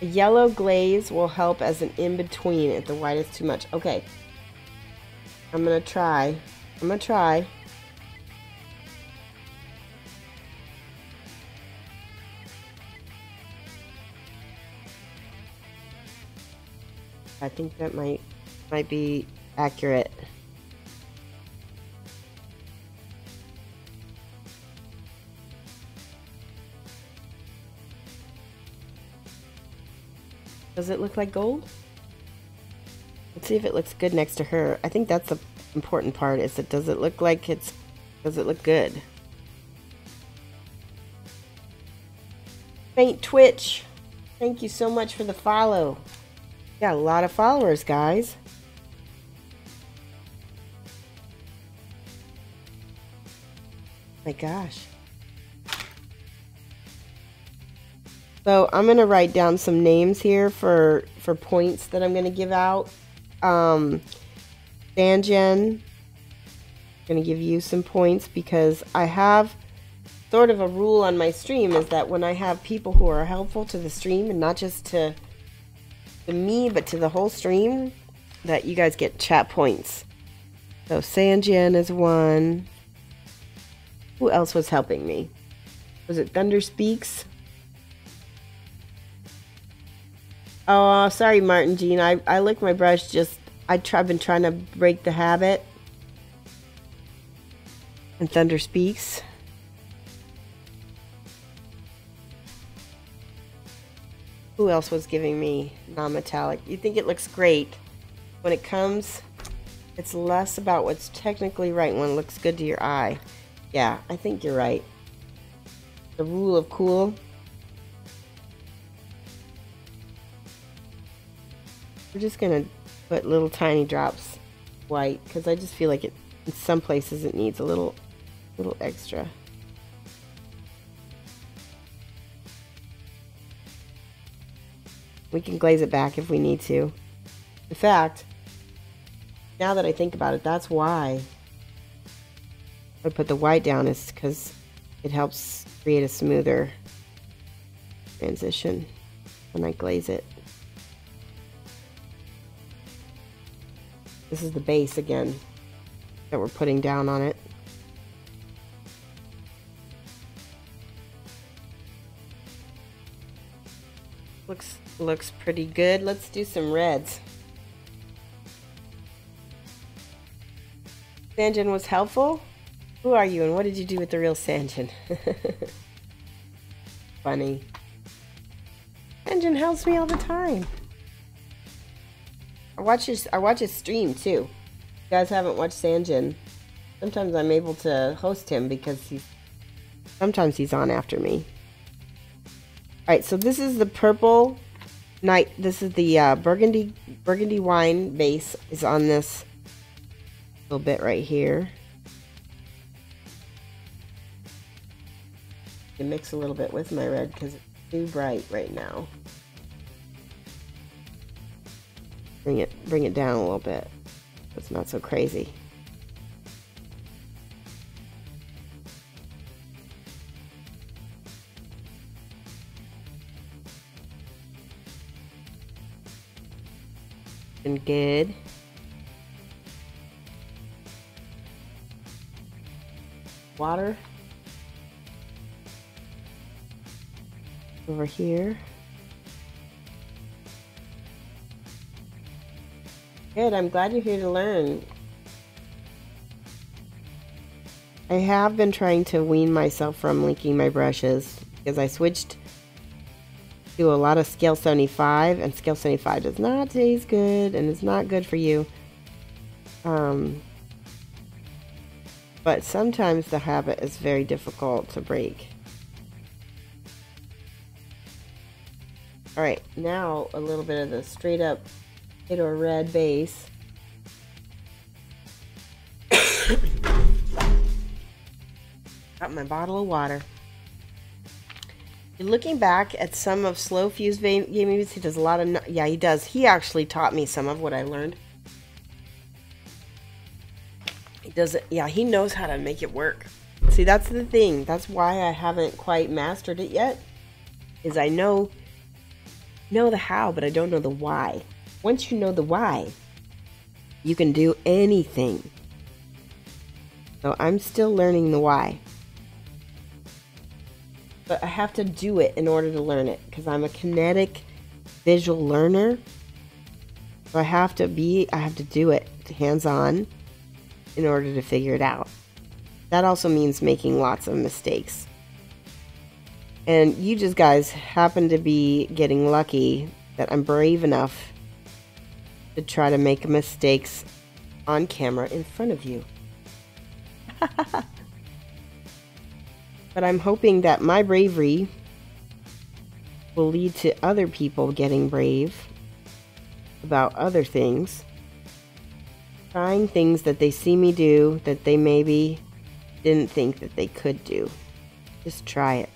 A yellow glaze will help as an in-between if the white is too much. Okay. I'm gonna try. I think that might be accurate. Does it look like gold? Let's see if it looks good next to her. I think that's the important part, is that does it look good? Faint Twitch, thank you so much for the follow. Got a lot of followers, guys. My gosh. So I'm going to write down some names here for points that I'm going to give out. Sanjen, I'm going to give you some points because I have sort of a rule on my stream, is that when I have people who are helpful to the stream, and not just to me, but to the whole stream, that you guys get chat points. So Sanjian is one. Who else was helping me? Was it Thunder Speaks? Oh, sorry, Martin Jean. I lick my brush just... I've been trying to break the habit. And Thunder Speaks. Who else was giving me non-metallic? You think it looks great. When it comes, it's less about what's technically right when it looks good to your eye. Yeah, I think you're right. The rule of cool. We're just gonna put little tiny drops white because I just feel like it in some places it needs a little extra. We can glaze it back if we need to. In fact, now that I think about it, that's why I put the white down, is because it helps create a smoother transition when I glaze it. This is the base again that we're putting down on it. Looks pretty good. Let's do some reds. Sanjin was helpful? Who are you and what did you do with the real Sanjin? Funny. Sanjin helps me all the time. I watch his stream too. If you guys haven't watched Sanjin, sometimes I'm able to host him because sometimes he's on after me. Alright, so this is the purple night. This is the burgundy wine base is on this little bit right here. I mix a little bit with my red because it's too bright right now. Bring it down a little bit so it's not so crazy. And good. Water over here. Good, I'm glad you're here to learn. I have been trying to wean myself from linking my brushes because I switched to a lot of scale 75 and scale 75 does not taste good and it's not good for you. But sometimes the habit is very difficult to break. Alright, now a little bit of the straight up or red base. Got my bottle of water. Looking back at some of Slow Fuse games, he does a lot of... Yeah, he does. He actually taught me some of what I learned. He does it. Yeah, he knows how to make it work. See, that's the thing. That's why I haven't quite mastered it yet. Is I know the how, but I don't know the why. Once you know the why, you can do anything. So I'm still learning the why. But I have to do it in order to learn it because I'm a kinetic visual learner. So I have to do it hands-on in order to figure it out. That also means making lots of mistakes. And you just guys happen to be getting lucky that I'm brave enough to try to make mistakes on camera in front of you. But I'm hoping that my bravery will lead to other people getting brave about other things. Trying things that they see me do that they maybe didn't think that they could do. Just try it.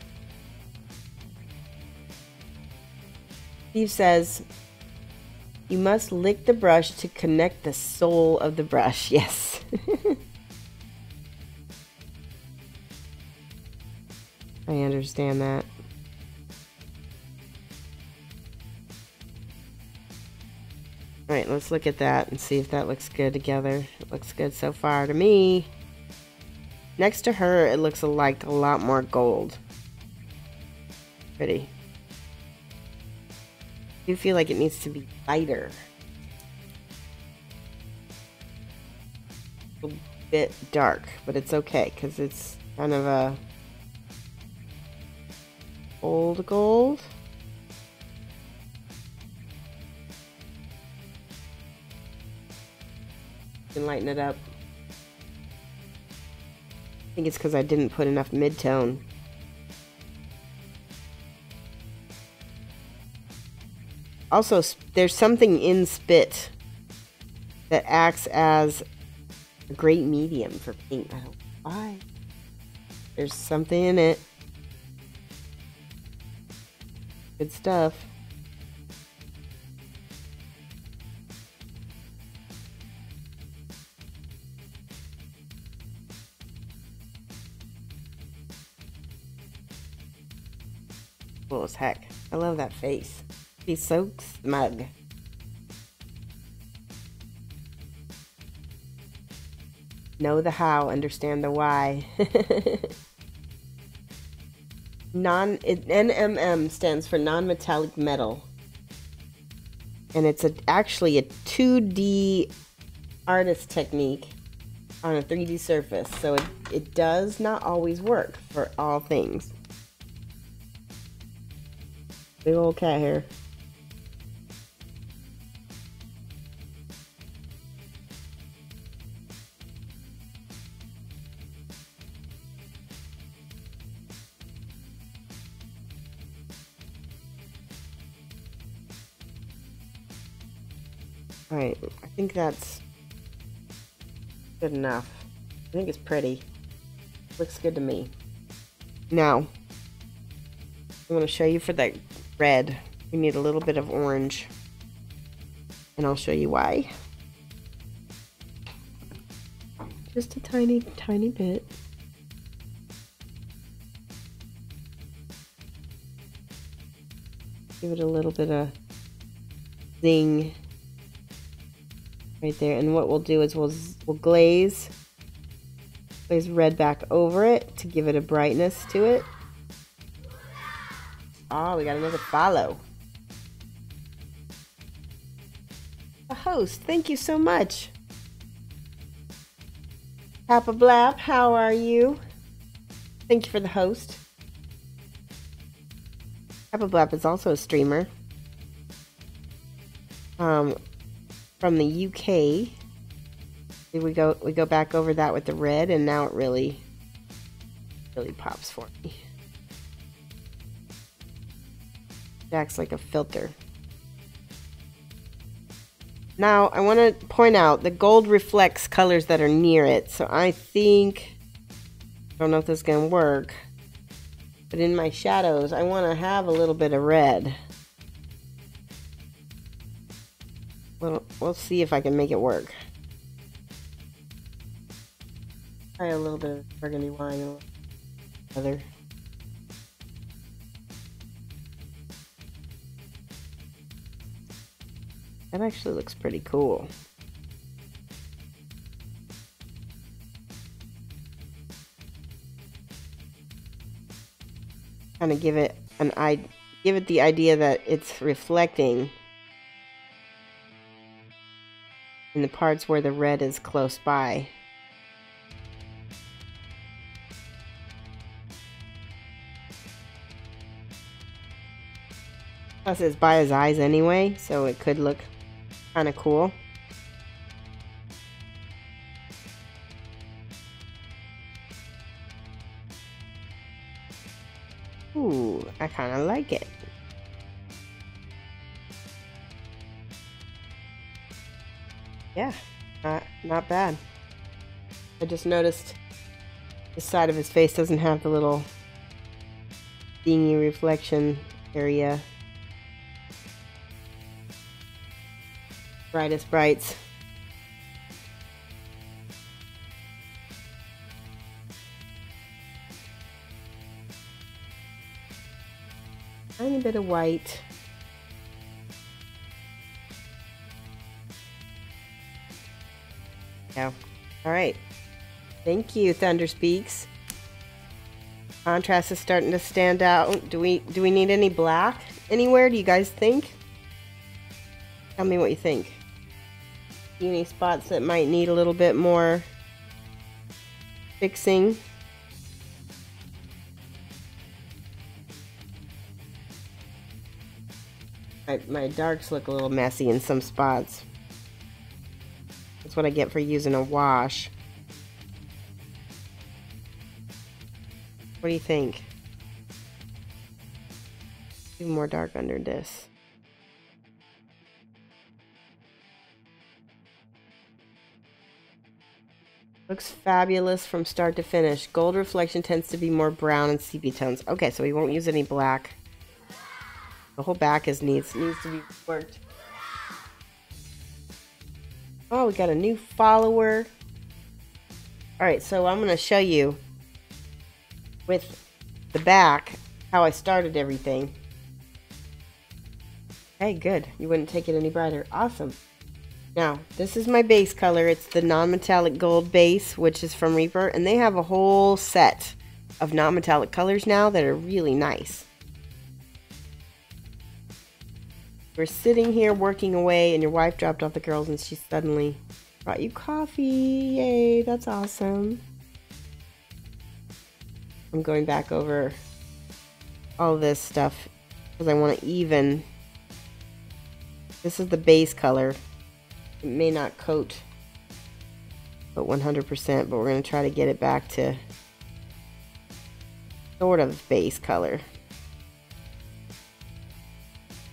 Steve says, you must lick the brush to connect the soul of the brush. Yes. I understand that. Alright, let's look at that and see if that looks good together. It looks good so far to me. Next to her, it looks like a lot more gold. Pretty. I do feel like it needs to be lighter. A bit dark, but it's okay because it's kind of a old gold. You can lighten it up. I think it's because I didn't put enough mid-tone. Also, there's something in spit that acts as a great medium for paint. I don't know why. There's something in it. Good stuff. Cool as heck. I love that face. He's so smug. Know the how, understand the why. NMM stands for non-metallic metal. And it's actually a 2D artist technique on a 3D surface. So it does not always work for all things. Big old cat hair. Alright, I think that's good enough. I think it's pretty. Looks good to me. Now, I'm going to show you for the red. We need a little bit of orange. And I'll show you why. Just a tiny, tiny bit. Give it a little bit of zing right there. And what we'll do is we'll glaze red back over it to give it a brightness to it. Oh, we got another follow. A host, thank you so much. Papa Blap, how are you? Thank you for the host. Papa Blap is also a streamer. From the UK. We go back over that with the red, and now it really pops for me. It acts like a filter. Now, I want to point out the gold reflects colors that are near it, so I think, I don't know if this is going to work, but in my shadows, I want to have a little bit of red. We'll see if I can make it work. Try a little bit of burgundy wine. Other. That actually looks pretty cool. Kind of give it the idea that it's reflecting in the parts where the red is close by. Plus it's by his eyes anyway, so it could look kind of cool. Ooh, I kind of like it. Yeah, not bad. I just noticed this side of his face doesn't have the little dingy reflection area. Brightest brights. Tiny bit of white. Yeah. All right. Thank you, Thunder Speaks. Contrast is starting to stand out. Do we need any black anywhere? Do you guys think? Tell me what you think. Any spots that might need a little bit more fixing? My darks look a little messy in some spots. That's what I get for using a wash. What do you think? Do more dark under this. Looks fabulous from start to finish. Gold reflection tends to be more brown and sepia tones. Okay, so we won't use any black. The whole back needs to be worked. Oh, we got a new follower. Alright, so I'm going to show you with the back how I started everything. Hey, good. You wouldn't take it any brighter. Awesome. Now, this is my base color. It's the non-metallic gold base, which is from Reaper. And they have a whole set of non-metallic colors now that are really nice. We're sitting here working away, and your wife dropped off the girls, and she suddenly brought you coffee. Yay, that's awesome. I'm going back over all this stuff because I want to even. This is the base color. It may not coat 100%, but we're going to try to get it back to sort of base color.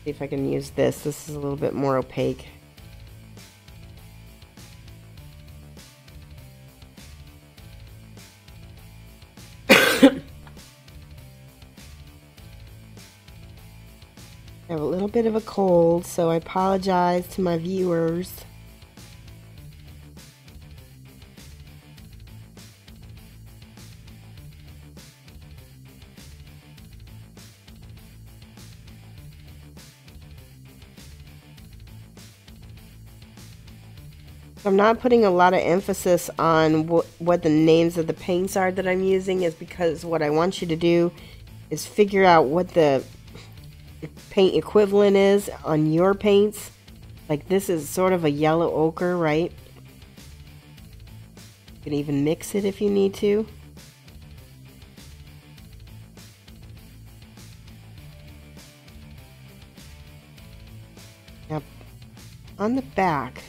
See if I can use this. This is a little bit more opaque. I have a little bit of a cold, so I apologize to my viewers. I'm not putting a lot of emphasis on what the names of the paints are that I'm using, is because what I want you to do is figure out what the paint equivalent is on your paints. Like this is sort of a yellow ochre, right? You can even mix it if you need to. Now, on the back,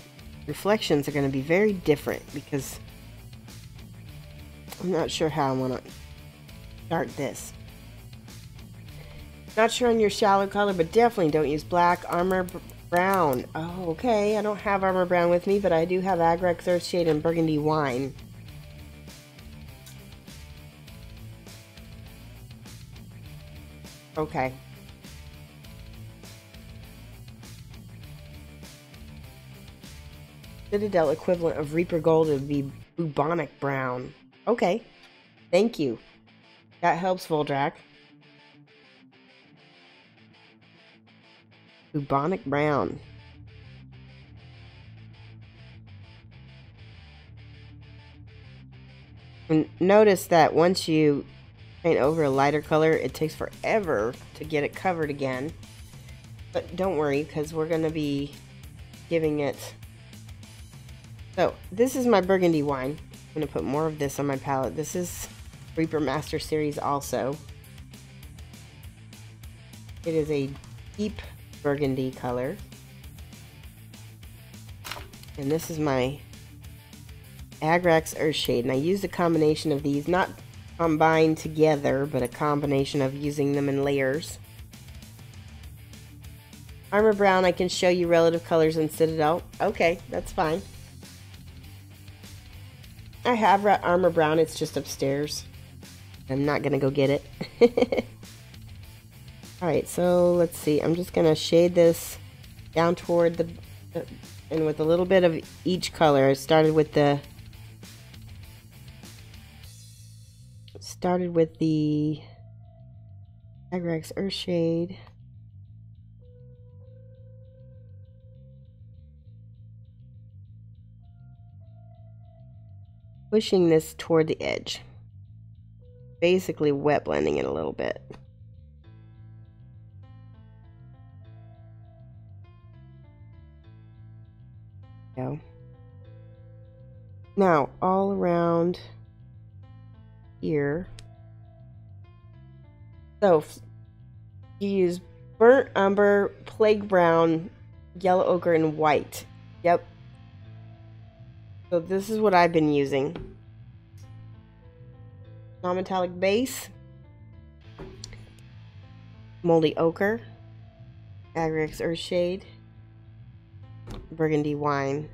reflections are going to be very different because I'm not sure how I want to start this. Not sure on your shallow color, but definitely don't use black. Armor brown. Oh, okay. I don't have armor brown with me, but I do have Agrex Earthshade and Burgundy Wine. Okay. Citadel equivalent of Reaper Gold would be bubonic brown. Okay. Thank you. That helps, Voldrak. Bubonic brown. And notice that once you paint over a lighter color, it takes forever to get it covered again. But don't worry, because we're going to be giving it... So, this is my Burgundy Wine. I'm going to put more of this on my palette. This is Reaper Master Series also. It is a deep burgundy color. And this is my Agrex Earthshade. And I used a combination of these, not combined together, but a combination of using them in layers. Armor Brown, I can show you relative colors in Citadel. Okay, that's fine. I have Armor Brown, it's just upstairs. I'm not gonna go get it. Alright, so let's see. I'm just gonna shade this down toward the and with a little bit of each color. I started with the Agrex Earthshade. pushing this toward the edge. Basically wet blending it a little bit. Go. Now, all around here. So, you use burnt umber, plague brown, yellow ochre, and white. Yep. So this is what I've been using. Non-metallic base, moldy ochre, Agrex Earthshade, burgundy wine.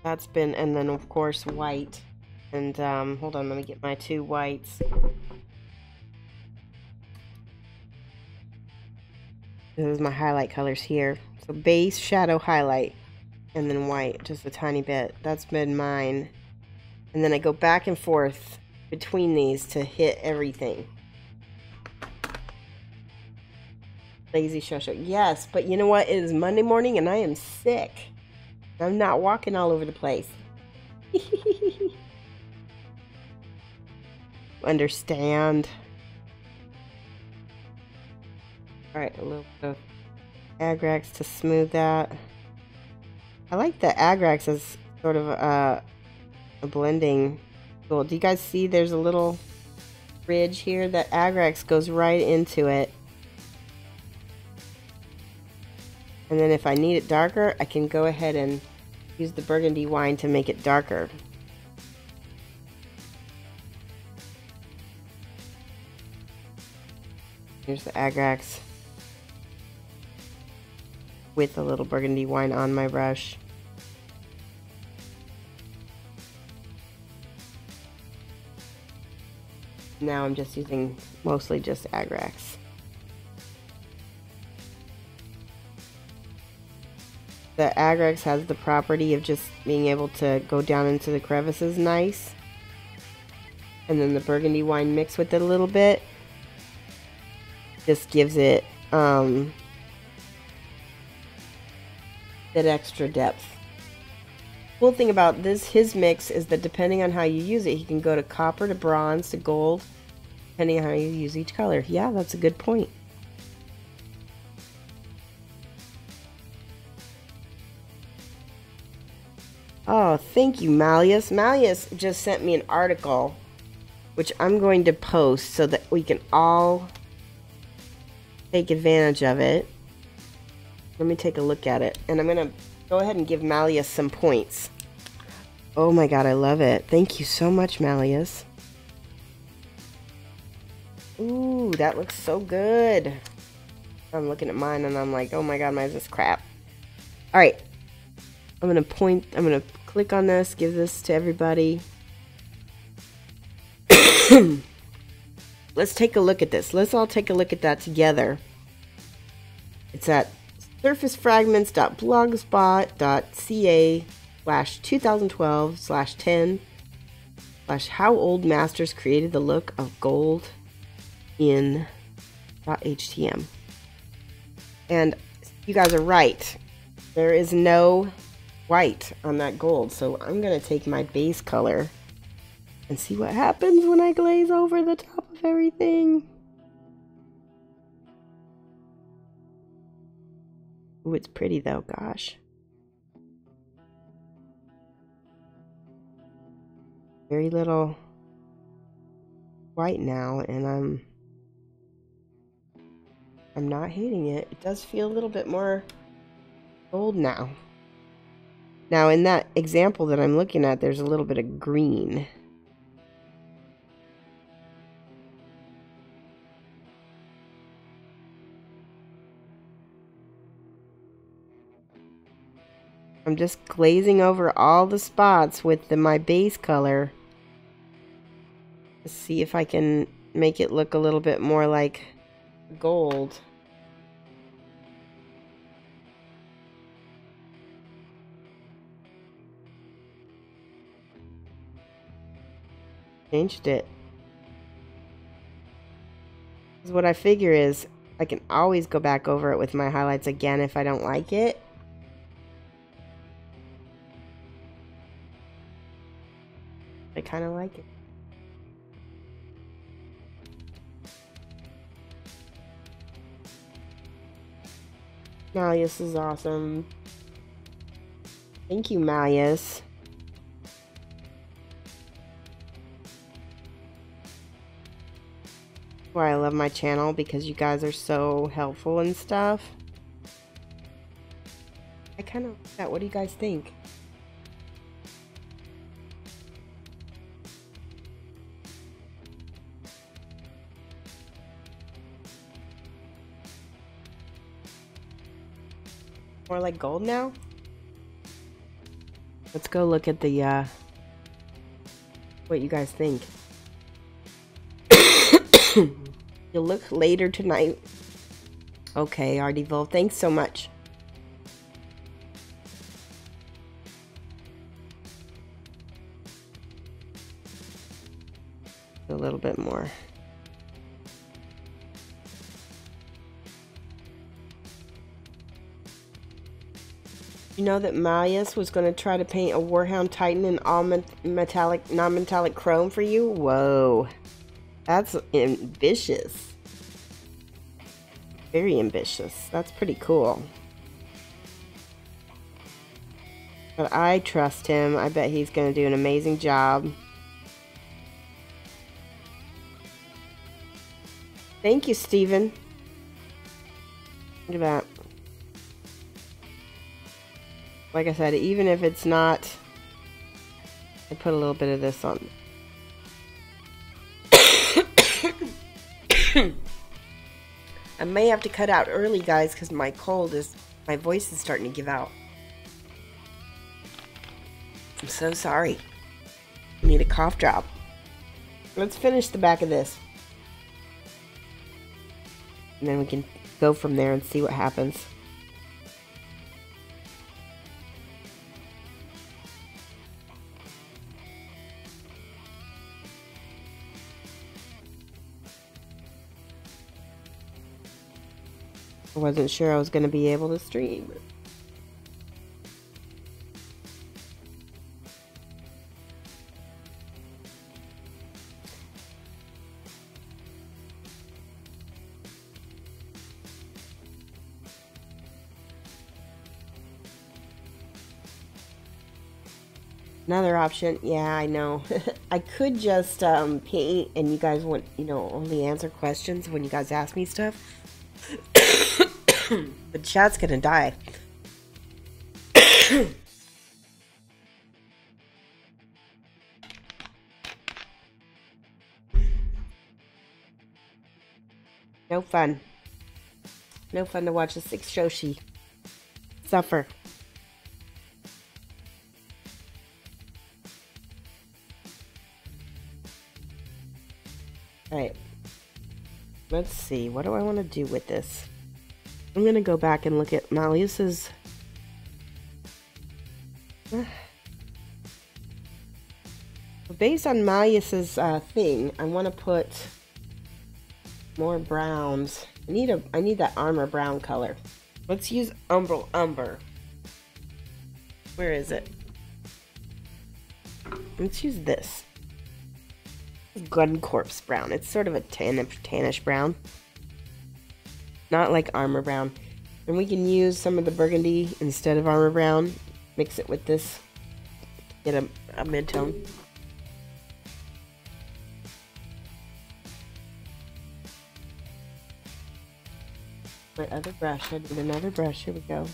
That's been, and then of course white. And hold on, let me get my 2 whites. This is my highlight colors here. So base, shadow, highlight, and then white, just a tiny bit. That's been mine. And then I go back and forth between these to hit everything. Lazy Shoshie. Yes, but you know what? It is Monday morning and I am sick. I'm not walking all over the place. Understand. Alright, a little bit of Agrex to smooth that. I like the Agrex as sort of a blending tool. Do you guys see there's a little ridge here? That Agrex goes right into it. And then if I need it darker, I can go ahead and use the burgundy wine to make it darker. Here's the Agrex with a little burgundy wine on my brush. Now I'm just using mostly just Agrex. The Agrex has the property of just being able to go down into the crevices nice. And then the burgundy wine mixed with it a little bit just gives it that extra depth. Cool thing about his mix is that depending on how you use it, he can go to copper to bronze to gold, depending on how you use each color. Yeah, that's a good point. Oh, thank you, Malleus. Malleus just sent me an article, which I'm going to post so that we can all take advantage of it. Let me take a look at it. And I'm going to go ahead and give Malleus some points. Oh my god, I love it. Thank you so much, Malleus. Ooh, that looks so good. I'm looking at mine and I'm like, oh my god, mine's just crap. Alright. I'm going to click on this, give this to everybody. Let's take a look at this. Let's all take a look at that together. It's at surfacefragments.blogspot.ca/2012/10/how old masters created the look of gold in .htm. And you guys are right. There is no white on that gold. So I'm going to take my base color and see what happens when I glaze over the top of everything. Ooh, it's pretty though, gosh. Very little white now, and I'm not hating it. It does feel a little bit more gold now. Now in that example that I'm looking at, there's a little bit of green. I'm just glazing over all the spots with my base color to see if I can make it look a little bit more like gold. Changed it. Because what I figure is I can always go back over it with my highlights again if I don't like it. Like kind of like it. Malleus is awesome. Thank you, Malleus. Why I love my channel, because you guys are so helpful and stuff. I kind of like that. What do you guys think? More like gold now? Let's go look at the, what you guys think. You'll look later tonight. Okay, Ardeville, thanks so much. A little bit more. You know that Malleus was going to try to paint a Warhound Titan in all metallic, non-metallic chrome for you? Whoa. That's ambitious. Very ambitious. That's pretty cool. But I trust him. I bet he's going to do an amazing job. Thank you, Steven. Look at that. Like I said, even if it's not, I put a little bit of this on. I may have to cut out early, guys, because my voice is starting to give out. I'm so sorry. I need a cough drop. Let's finish the back of this. And then we can go from there and see what happens. I wasn't sure I was going to be able to stream. Another option, yeah, I know. I could just paint and you guys want, only answer questions when you guys ask me stuff. But chat's gonna die. No fun. No fun to watch a 6 Shoshie suffer. Alright. Let's see. What do I want to do with this? I'm going to go back and look at Malleus's. Based on Malleus's thing, I want to put more browns. I need that armor brown color. Let's use Umber. Where is it? Let's use this. Gun Corpse brown. It's sort of a tannish brown. Not like armor brown. And we can use some of the burgundy instead of armor brown. Mix it with this. Get a mid-tone. My other brush. I need another brush. Here we go.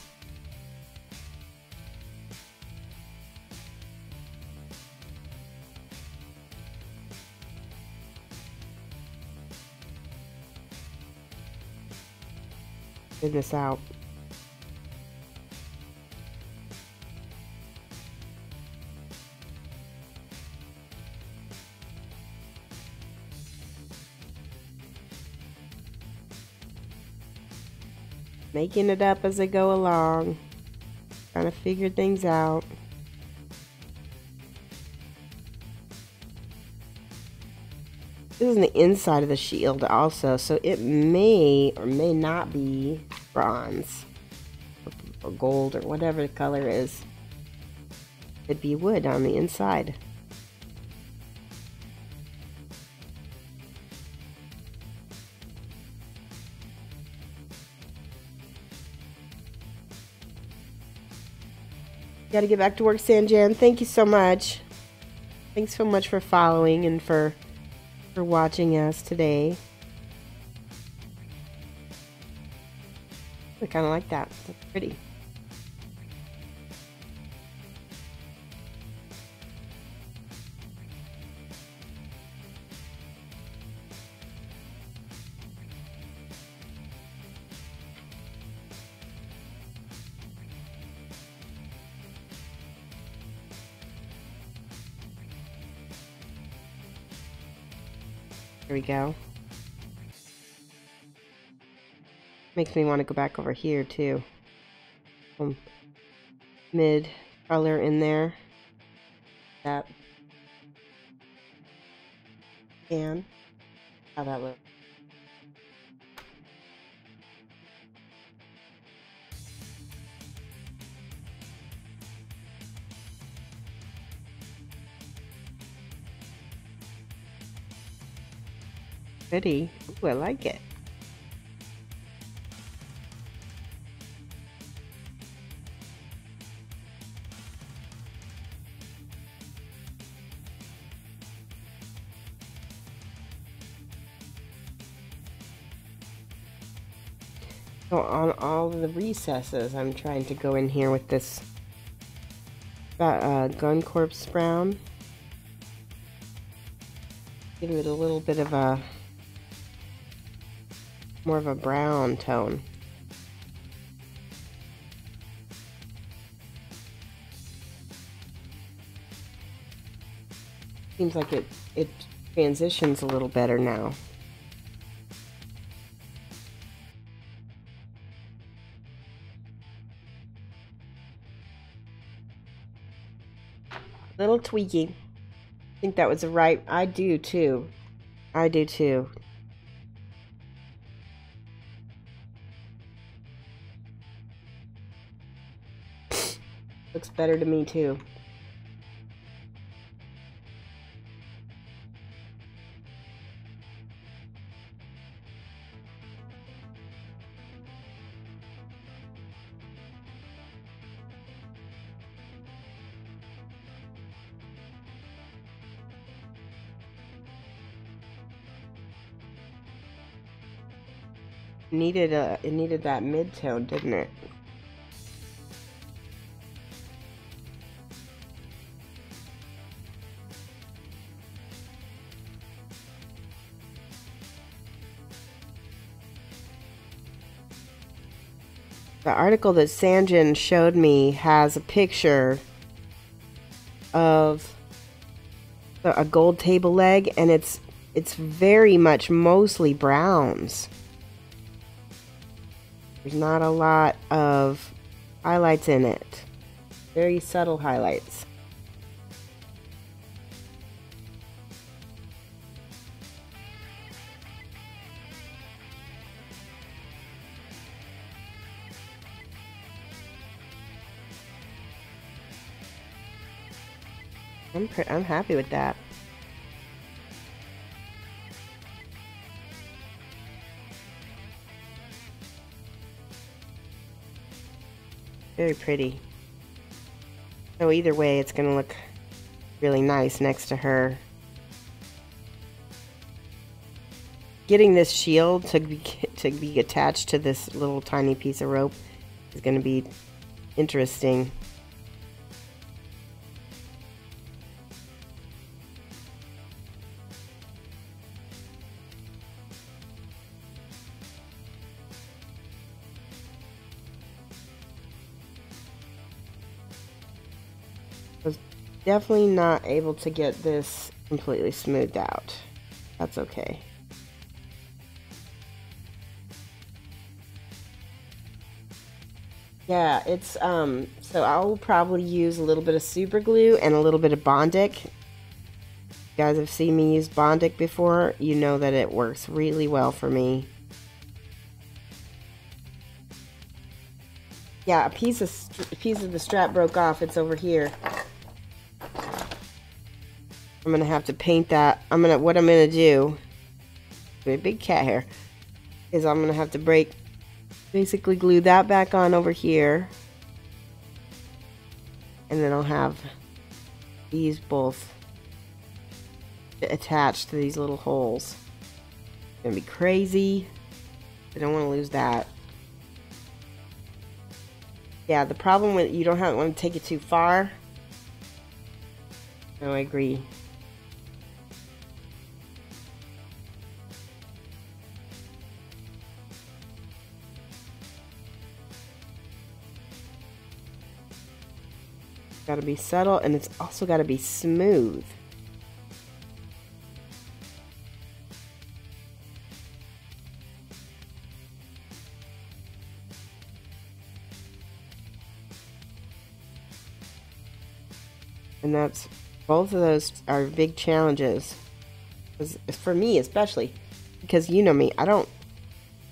Figure this out. Making it up as I go along. Trying to figure things out. This is the inside of the shield also, so it may or may not be bronze or gold or whatever the color is. It'd be wood on the inside. Gotta get back to work, Sanjan. Thank you so much. Thanks so much for following and for watching us today. I kind of like that. That's pretty. There we go. Makes me want to go back over here too. Mid color in there. That. And how that looks. Pretty. Ooh, I like it. So on all the recesses, I'm trying to go in here with this gun corpse brown. Give it a little bit of a more of a brown tone. Seems like it transitions a little better now. Little tweaking. I think that was the right. I do too. I do too. Looks better to me too. It needed that mid-tone, didn't it? The article that Sanjin showed me has a picture of a gold table leg, and it's very much mostly browns. There's not a lot of highlights in it. Very subtle highlights. I'm happy with that. Very pretty. So either way, it's going to look really nice next to her. Getting this shield to be attached to this little tiny piece of rope is going to be interesting. Definitely not able to get this completely smoothed out. That's okay. Yeah, it's so I'll probably use a little bit of super glue and a little bit of Bondic. You guys have seen me use Bondic before, you know that it works really well for me. Yeah, a piece of the strap broke off. It's over here. I'm gonna have to paint that. What I'm gonna do, a big cat hair, is I'm gonna have to basically glue that back on over here, and then I'll have these both attached to these little holes. It's gonna be crazy. I don't want to lose that. Yeah, the problem with you don't want to take it too far. No, I agree. Got to be subtle, and it's also got to be smooth. And that's, both of those are big challenges. For me especially, because you know me, I don't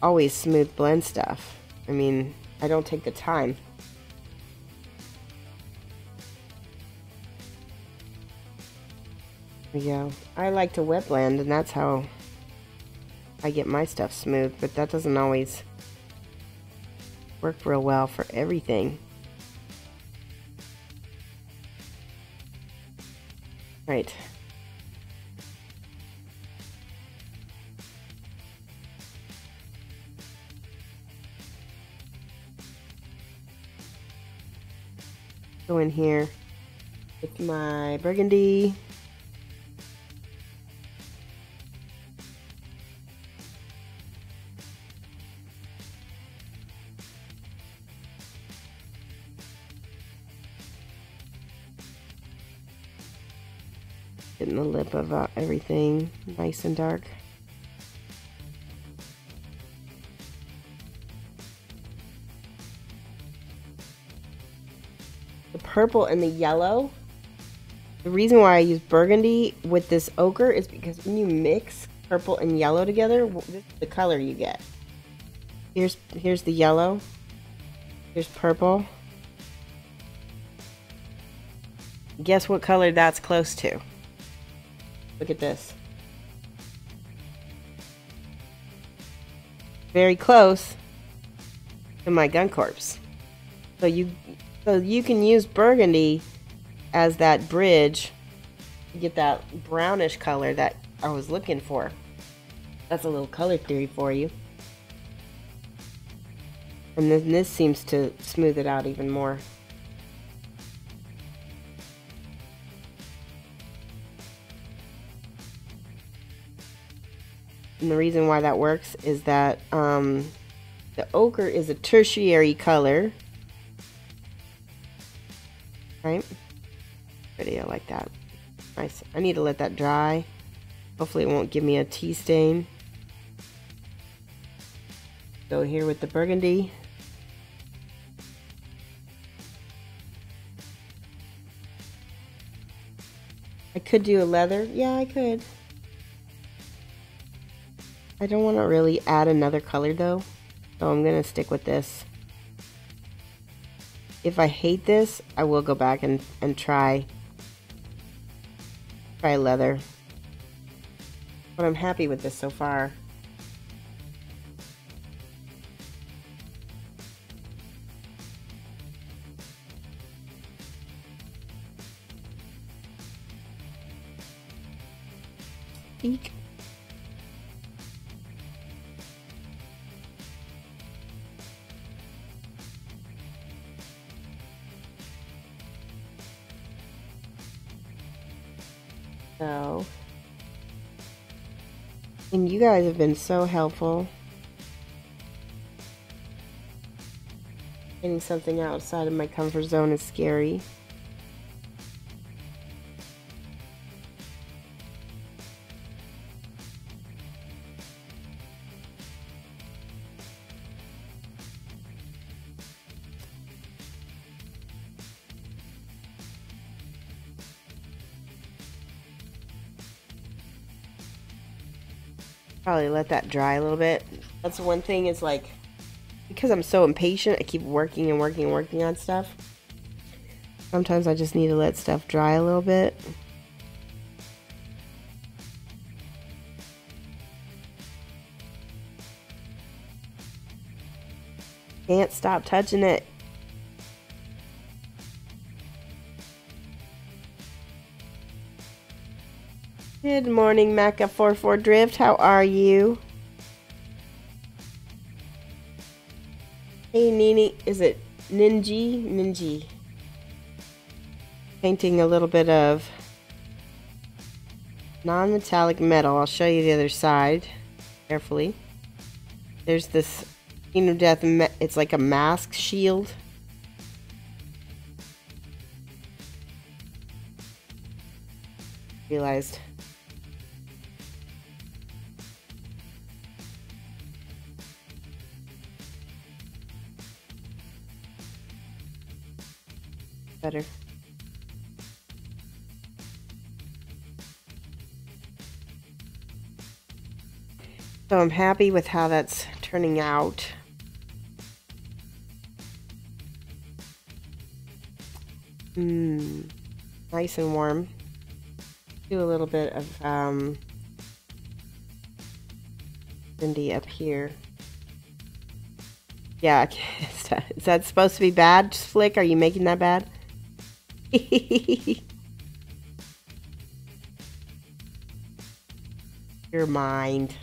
always smooth blend stuff. I mean, I don't take the time. There we go. I like to wet blend, and that's how I get my stuff smooth, but that doesn't always work real well for everything. Right. Go in here with my burgundy. Getting the lip of everything nice and dark. The purple and the yellow. The reason why I use burgundy with this ochre is because when you mix purple and yellow together, this is the color you get. Here's the yellow. Here's purple. Guess what color that's close to? Look at this. Very close to my gun corpse. So you can use burgundy as that bridge to get that brownish color that I was looking for. That's a little color theory for you. And then this seems to smooth it out even more. And the reason why that works is that the ochre is a tertiary color. Right? Pretty, I like that. Nice. I need to let that dry. Hopefully it won't give me a tea stain. Go here with the burgundy. I could do a leather. Yeah, I could. I don't want to really add another color though, so I'm going to stick with this. If I hate this, I will go back and try leather. But I'm happy with this so far. Eek. So, and you guys have been so helpful. Getting something outside of my comfort zone is scary. Probably let that dry a little bit. That's the one thing, is like, because I'm so impatient, I keep working and working and working on stuff. Sometimes I just need to let stuff dry a little bit. Can't stop touching it. Good morning, Macca44 Drift. How are you? Hey, Nini. Is it Ninji? Ninji. Painting a little bit of non-metallic metal. I'll show you the other side carefully. There's this Kingdom Death. It's like a mask shield. Realized. Better. So I'm happy with how that's turning out. Nice and warm. Do a little bit of windy up here. Yeah, is that supposed to be bad, Flick? Are you making that bad? Your mind.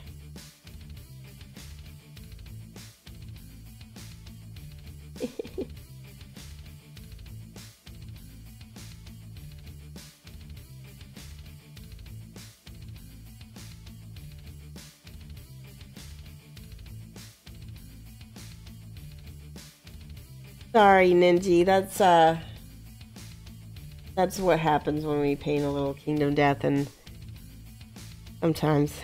Sorry, Ninji. That's what happens when we paint a little Kingdom Death, and sometimes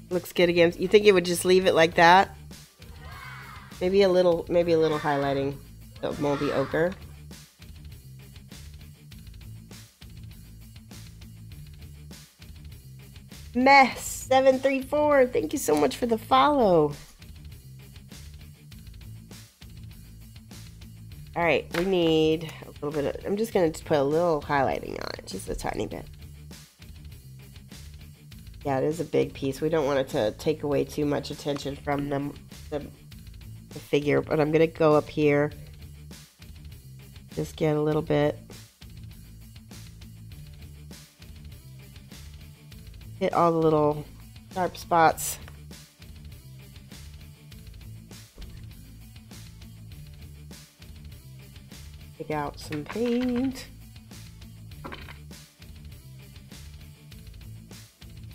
looks good again. You think it would just leave it like that? Maybe a little highlighting of moldy ochre. Mess734, thank you so much for the follow. All right, we need a little bit of, I'm just going to put a little highlighting on it, just a tiny bit. Yeah, it is a big piece. We don't want it to take away too much attention from the figure, but I'm going to go up here. Just get a little bit. Hit all the little sharp spots. Take out some paint.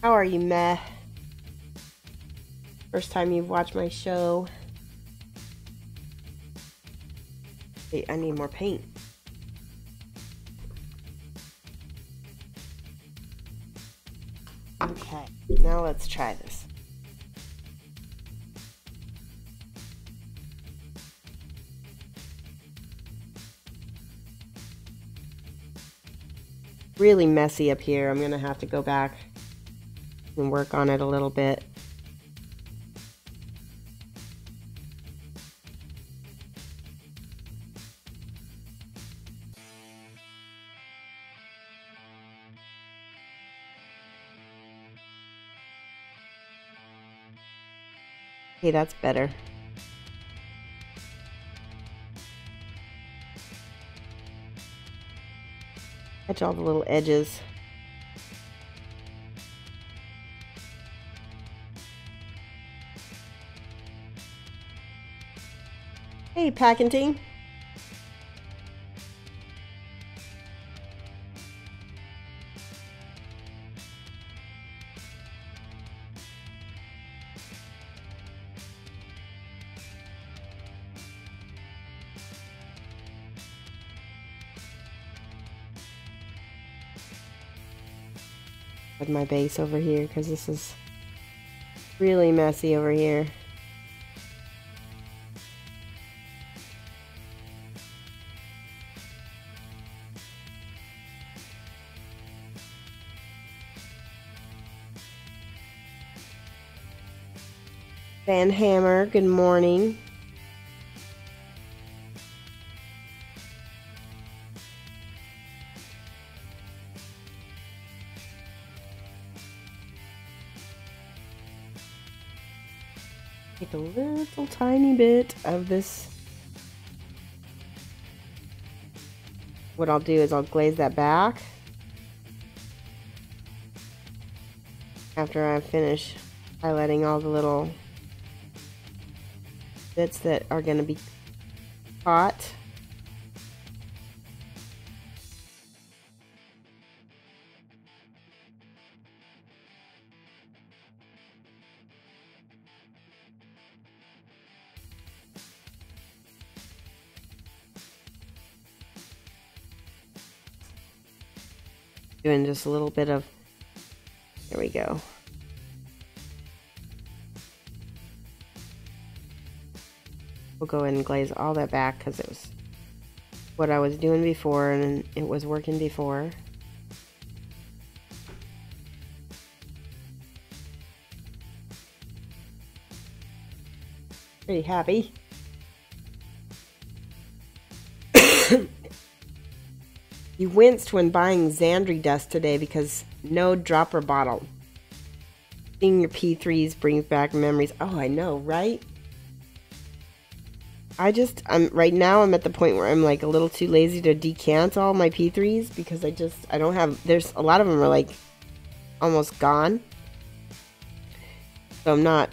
How are you, Meh? First time you've watched my show. Wait, I need more paint. Okay, now let's try this. Really messy up here. I'm gonna have to go back and work on it a little bit. Okay, that's better. Catch all the little edges. Hey, Packington. With my base over here because this is really messy over here. Van Hammer, good morning. Take a little tiny bit of this what I'll do is I'll glaze that back after I finish highlighting all the little bits that are going to be caught. Doing just a little bit of, there we go. We'll go ahead and glaze all that back because it was what I was doing before and it was working before. Pretty happy. You winced when buying Xandri dust today because no dropper bottle. Seeing your P3s brings back memories. Oh, I know, right? Right now I'm at the point where I'm like a little too lazy to decant all my P3s because I don't have, there's a lot of them are like almost gone. So I'm not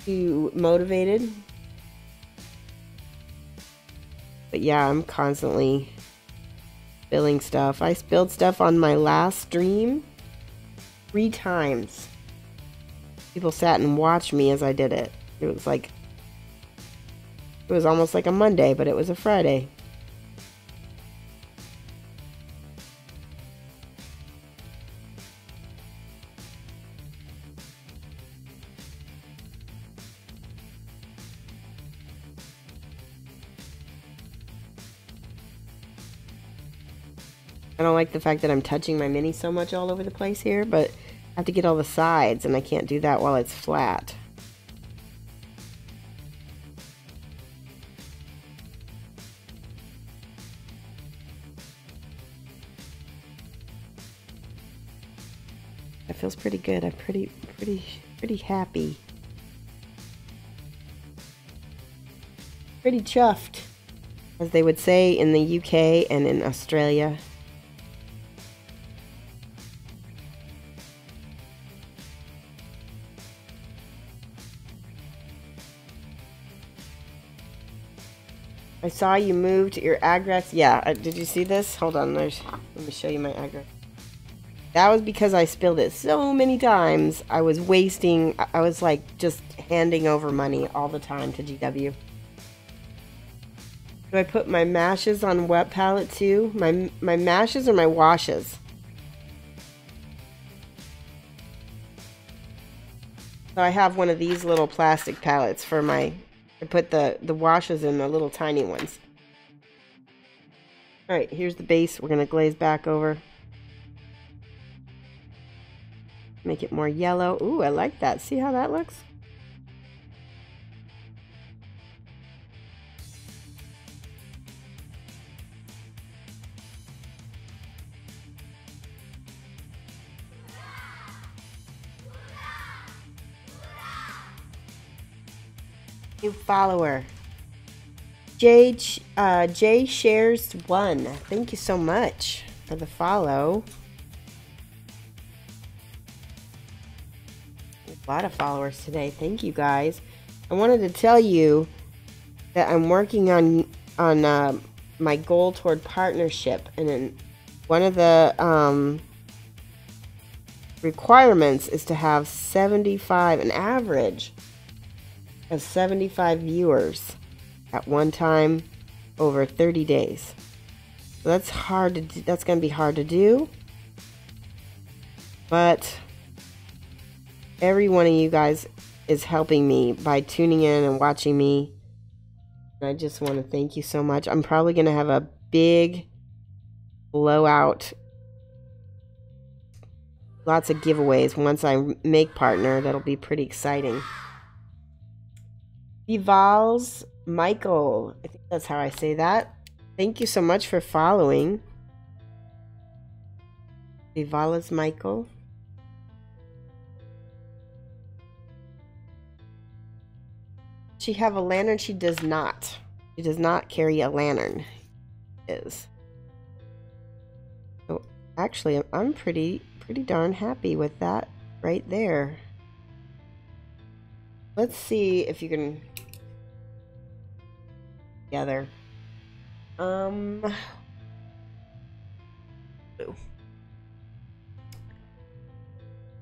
too motivated. But yeah, I'm constantly spilling stuff. I spilled stuff on my last stream 3 times. People sat and watched me as I did it. It was almost like a Monday, but it was a Friday. I don't like the fact that I'm touching my mini so much all over the place here, but I have to get all the sides, and I can't do that while it's flat. That feels pretty good. I'm pretty happy. Pretty chuffed, as they would say in the UK and in Australia. I saw you moved your address. Yeah, did you see this? Hold on, let me show you my address. That was because I spilled it so many times. I was like just handing over money all the time to GW. Do I put my mashes on wet palette too? My mashes or my washes? So I have one of these little plastic palettes for I put the washes in the little tiny ones. Alright, here's the base. We're going to glaze back over. Make it more yellow. Ooh, I like that. See how that looks? New follower. Jay shares 1. Thank you so much for the follow. A lot of followers today. Thank you guys. I wanted to tell you that I'm working on my goal toward partnership, and then one of the requirements is to have 75, an average of 75 viewers at one time over 30 days. So that's hard to do. That's going to be hard to do. But every one of you guys is helping me by tuning in and watching me. And I just want to thank you so much. I'm probably going to have a big blowout. Lots of giveaways once I make partner. That'll be pretty exciting. Vival's Michael. I think that's how I say that. Thank you so much for following. Vival's Michael. She have a lantern? She does not. She does not carry a lantern. is. So actually, I'm pretty darn happy with that right there. Let's see if you can together. Blue.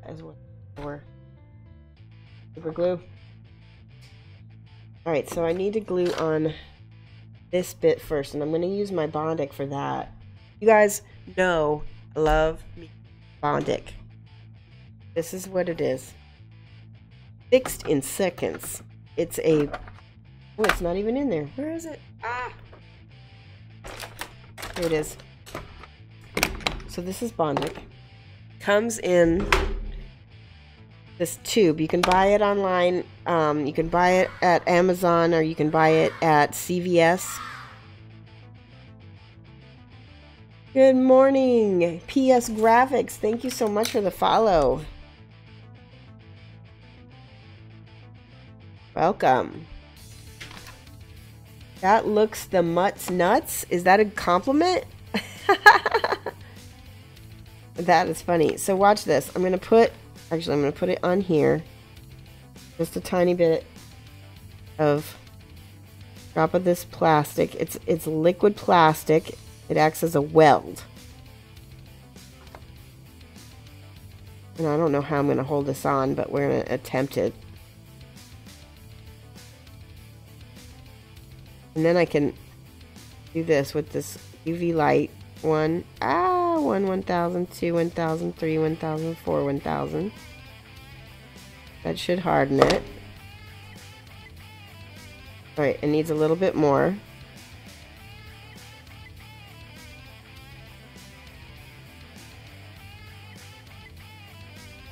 As well for super glue. All right, so I need to glue on this bit first, and I'm going to use my Bondic for that. You guys know I love me Bondic. This is what it is. Fixed in seconds. It's a... Oh, it's not even in there. Where is it? Ah! Here it is. So this is Bondic. Comes in this tube. You can buy it online. You can buy it at Amazon, or you can buy it at CVS. Good morning, PS Graphics. Thank you so much for the follow. Welcome. That looks the mutts nuts. Is that a compliment? That is funny. So watch this. I'm gonna put it on here. Just a tiny bit of drop of this plastic. It's liquid plastic. It acts as a weld. And I don't know how I'm gonna hold this on, but we're gonna attempt it. And then I can do this with this UV light. 1, 1000, 2, 1000, 3, 1000, 4, 1000. That should harden it. Alright, it needs a little bit more.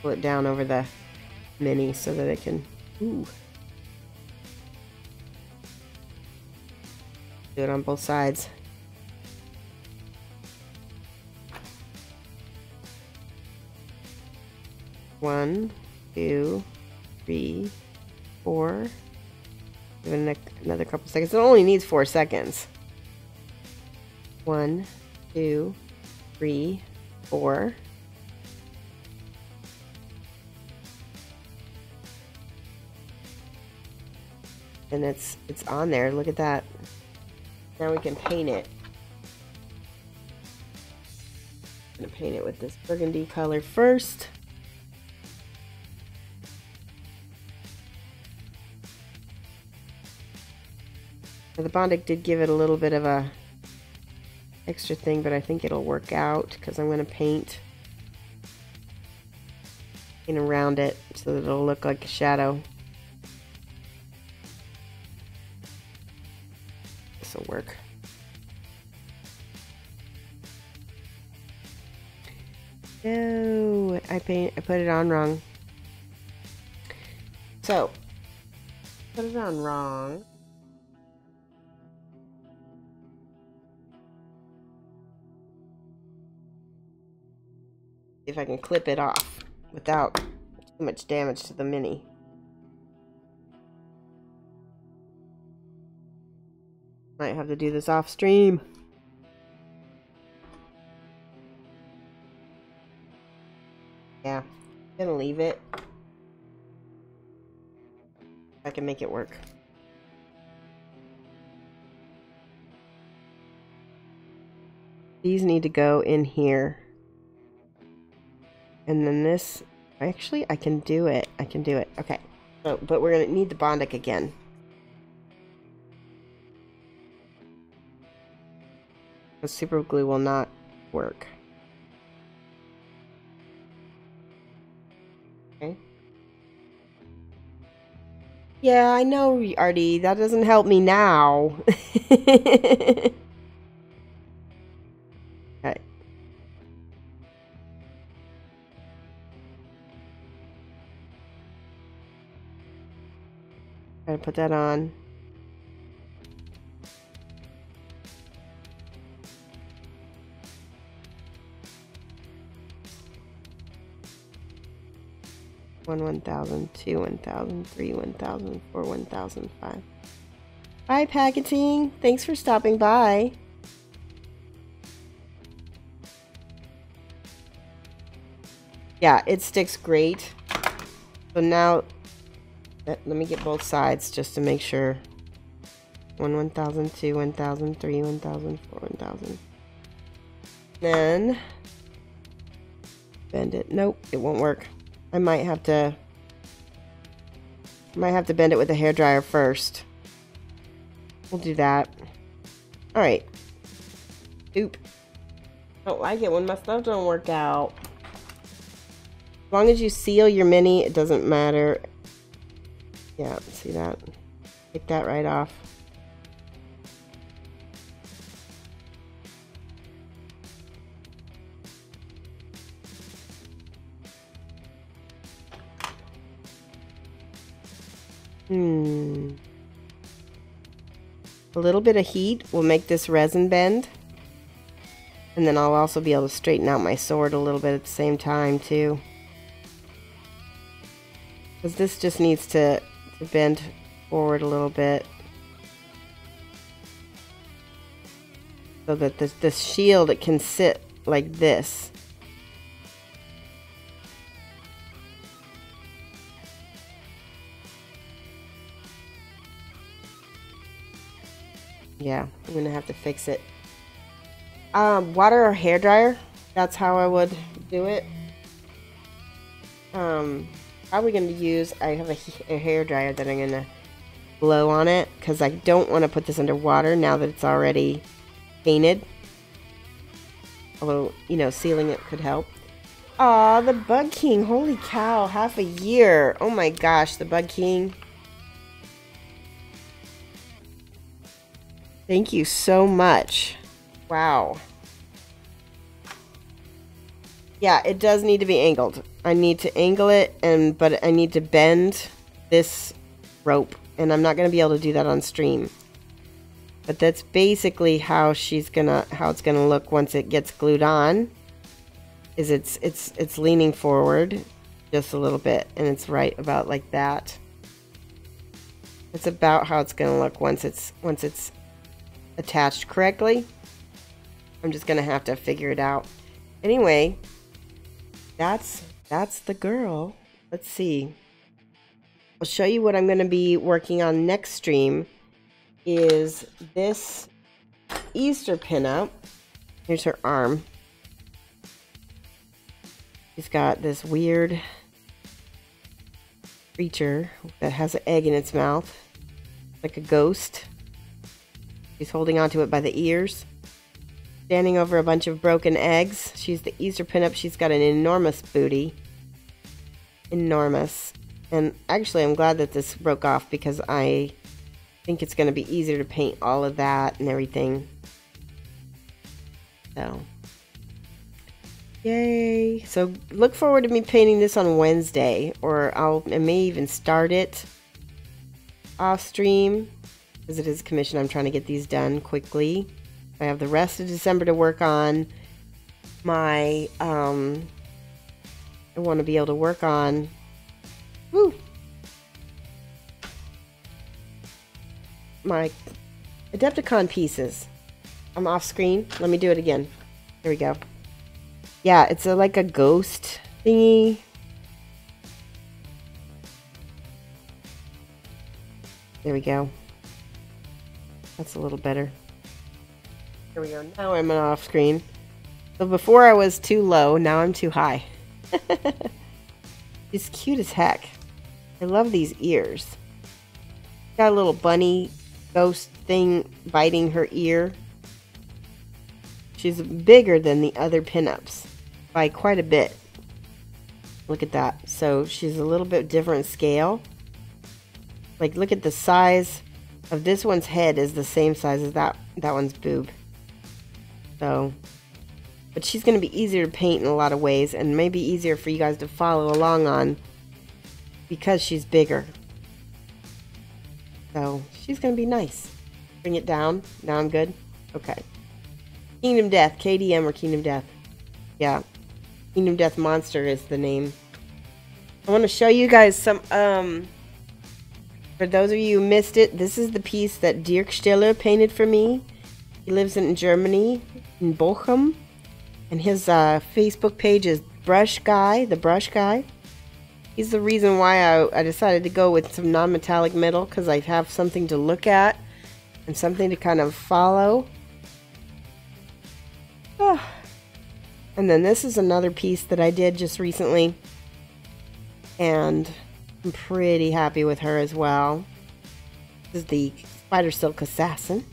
Pull it down over the mini so that it can... Ooh. Do it on both sides. One, 2, 3, 4. Give it another couple seconds. It only needs 4 seconds. 1, 2, 3, 4. And it's on there. Look at that. Now we can paint it. I'm gonna paint it with this burgundy color first. Now, the Bondic did give it a little bit of a extra thing, but I think it'll work out because I'm gonna paint around it so that it'll look like a shadow. This will work. No, I put it on wrong. So, put it on wrong. See if I can clip it off without too much damage to the mini. Might have to do this off stream. Yeah, I'm gonna leave it. I can make it work. These need to go in here. And then this, actually, I can do it. I can do it. Okay. So, but we're gonna need the Bondic again. The super glue will not work. Okay. Yeah, I know, Artie. That doesn't help me now. Okay. Gotta put that on. One 1000, 2 1000, 3 1000, 4 1000, 5. Bye, packaging. Thanks for stopping by. Yeah, it sticks great. So now, let me get both sides just to make sure. 1,000, 2, 1,000, 3, 1,000, 4, 1,000. Then bend it. Nope, it won't work. I might have to bend it with a hairdryer first. We'll do that. All right. Oop. Don't like it when my stuff don't work out. As long as you seal your mini, it doesn't matter. Yeah, see that? Take that right off. A little bit of heat will make this resin bend. And then I'll also be able to straighten out my sword a little bit at the same time too. Because this just needs to bend forward a little bit. So that this shield, it can sit like this. Yeah, I'm gonna have to fix it. Water or hairdryer, that's how I would do it. Probably gonna use, I have a hairdryer that I'm gonna blow on it because I don't want to put this under water now that it's already painted. Although, you know, sealing it could help. Aw, the Bug King, holy cow, half a year. Oh my gosh, the Bug King. Thank you so much. Wow. Yeah, it does need to be angled. I need to angle it, but I need to bend this rope, and I'm not going to be able to do that on stream. But that's basically how it's gonna look once it gets glued on. Is it's leaning forward just a little bit, and it's right about like that. It's about how it's gonna look once it's attached correctly. I'm just gonna have to figure it out. Anyway, that's the girl. Let's see. I'll show you what I'm gonna be working on next stream. Is this Easter pinup. Here's her arm. She's got this weird creature that has an egg in its mouth, like a ghost. She's holding onto it by the ears, standing over a bunch of broken eggs. She's the Easter pinup. She's got an enormous booty. Enormous. And actually, I'm glad that this broke off because I think it's going to be easier to paint all of that and everything. So, yay. So, look forward to me painting this on Wednesday, or I may even start it off stream. Because it is a commission, I'm trying to get these done quickly. I have the rest of December to work on my, I want to be able to work on, my Adepticon pieces. I'm off screen. Let me do it again. Here we go. Yeah, it's like a ghost thingy. There we go. That's a little better. Here we go. Now I'm off screen. So before I was too low, now I'm too high. She's cute as heck. I love these ears. Got a little bunny ghost thing biting her ear. She's bigger than the other pinups by quite a bit. Look at that. So she's a little bit different scale. Like, look at the size of this one's head is the same size as that one's boob. So, but she's going to be easier to paint in a lot of ways, and maybe easier for you guys to follow along on because she's bigger. So she's going to be nice. Bring it down. Now I'm good. Okay. Kingdom Death, KDM or Kingdom Death. Yeah. Kingdom Death Monster is the name. I want to show you guys some, for those of you who missed it, this is the piece that Dirk Stiller painted for me. He lives in Germany, in Bochum, and his Facebook page is brush guy, He's the reason why I decided to go with some non-metallic metal, because I have something to look at and something to kind of follow. And then this is another piece that I did just recently, and I'm pretty happy with her as well. This is the Spider Silk Assassin.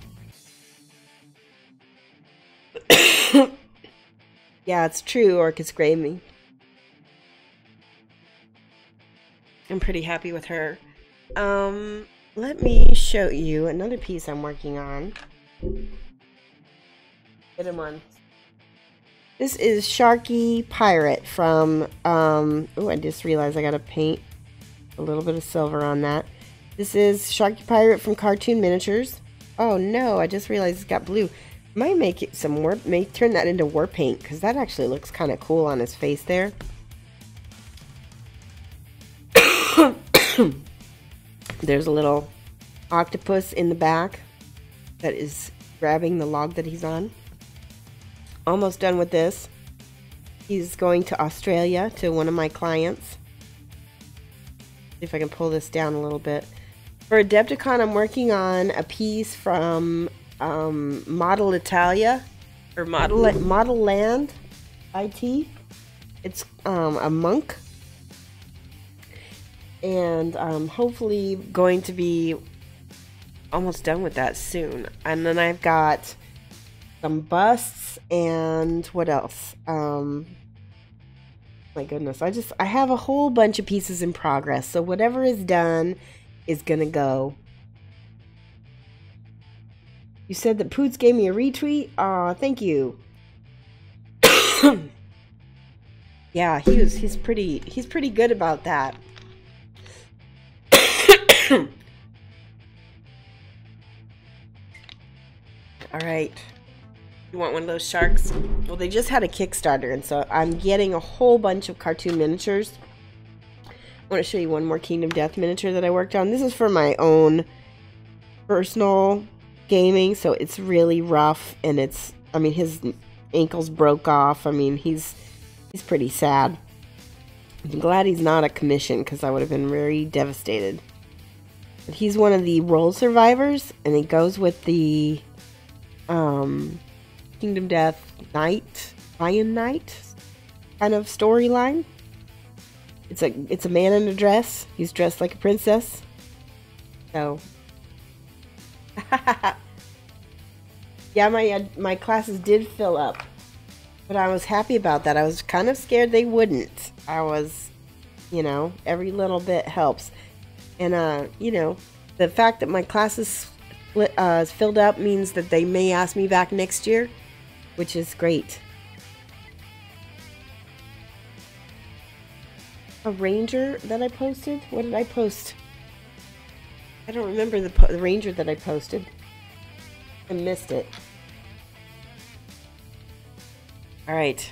Yeah, it's true, Orcus Gravy. I'm pretty happy with her. Let me show you another piece I'm working on. Get him on. This is Sharky Pirate from, oh, I just realized I gotta paint a little bit of silver on that. This is Sharky Pirate from Cartoon Miniatures. Oh no, I just realized it's got blue. Might make it some war, may turn that into war paint, because that actually looks kind of cool on his face there. There's a little octopus in the back that is grabbing the log that he's on. Almost done with this. He's going to Australia to one of my clients. See if I can pull this down a little bit. For Adepticon, I'm working on a piece from Model Italia, or Model Land IT. It's a monk, and hopefully going to be almost done with that soon. And then I've got some busts and what else? My goodness, I have a whole bunch of pieces in progress. So whatever is done is gonna go. You said that Poots gave me a retweet. Aw, thank you. Yeah, he's pretty good about that. All right. You want one of those sharks? Well, they just had a Kickstarter, and so I'm getting a whole bunch of cartoon miniatures. I want to show you one more Kingdom Death miniature that I worked on. This is for my own personal gaming, so it's really rough, and it's, I mean, his ankles broke off. I mean, he's pretty sad. I'm glad he's not a commission, because I would have been very devastated. But he's one of the role survivors, and he goes with the Kingdom Death Knight, Lion Knight kind of storyline. It's a man in a dress. He's dressed like a princess. So yeah, my classes did fill up, but I was happy about that. I was kind of scared they wouldn't. I was, you know, every little bit helps. And you know, the fact that my classes filled up means that they may ask me back next year, which is great. A ranger that I posted? What did I post? I don't remember the ranger that I posted. I missed it. Alright.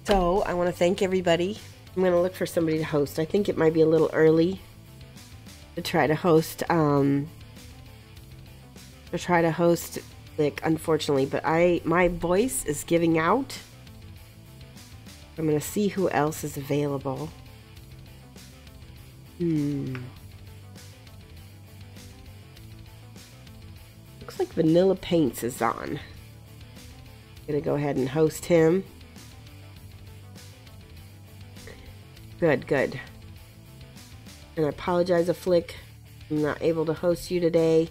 So, I want to thank everybody. I'm going to look for somebody to host. I think it might be a little early to try to host, like, unfortunately, but my voice is giving out. I'm gonna see who else is available. Looks like Vanilla Paints is on. I'm gonna go ahead and host him. Good. And I apologize, Flick. I'm not able to host you today.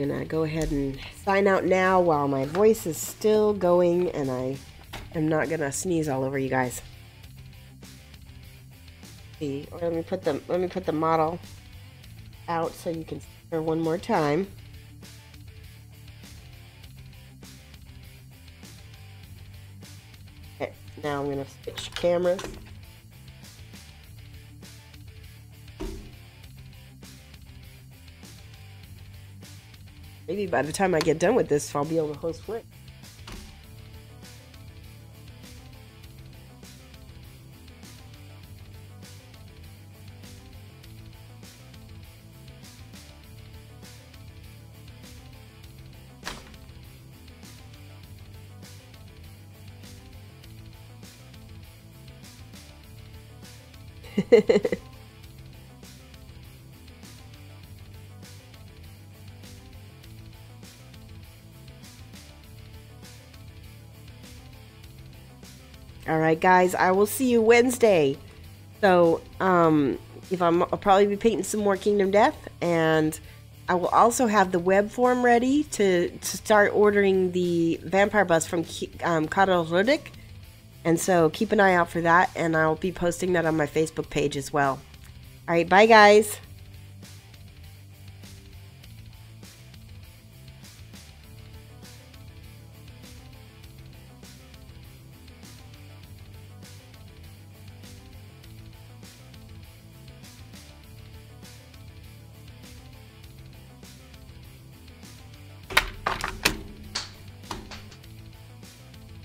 I'm gonna go ahead and sign out now while my voice is still going, and I am not gonna sneeze all over you guys. See, or let me put the model out so you can see her one more time. Okay, now I'm gonna switch cameras. Maybe by the time I get done with this, I'll be able to host Flick. All right, guys, I will see you Wednesday. So, I'll probably be painting some more Kingdom Death, and I will also have the web form ready to start ordering the vampire bus from Karel Rudik. And so keep an eye out for that, and I'll be posting that on my Facebook page as well. All right, bye, guys.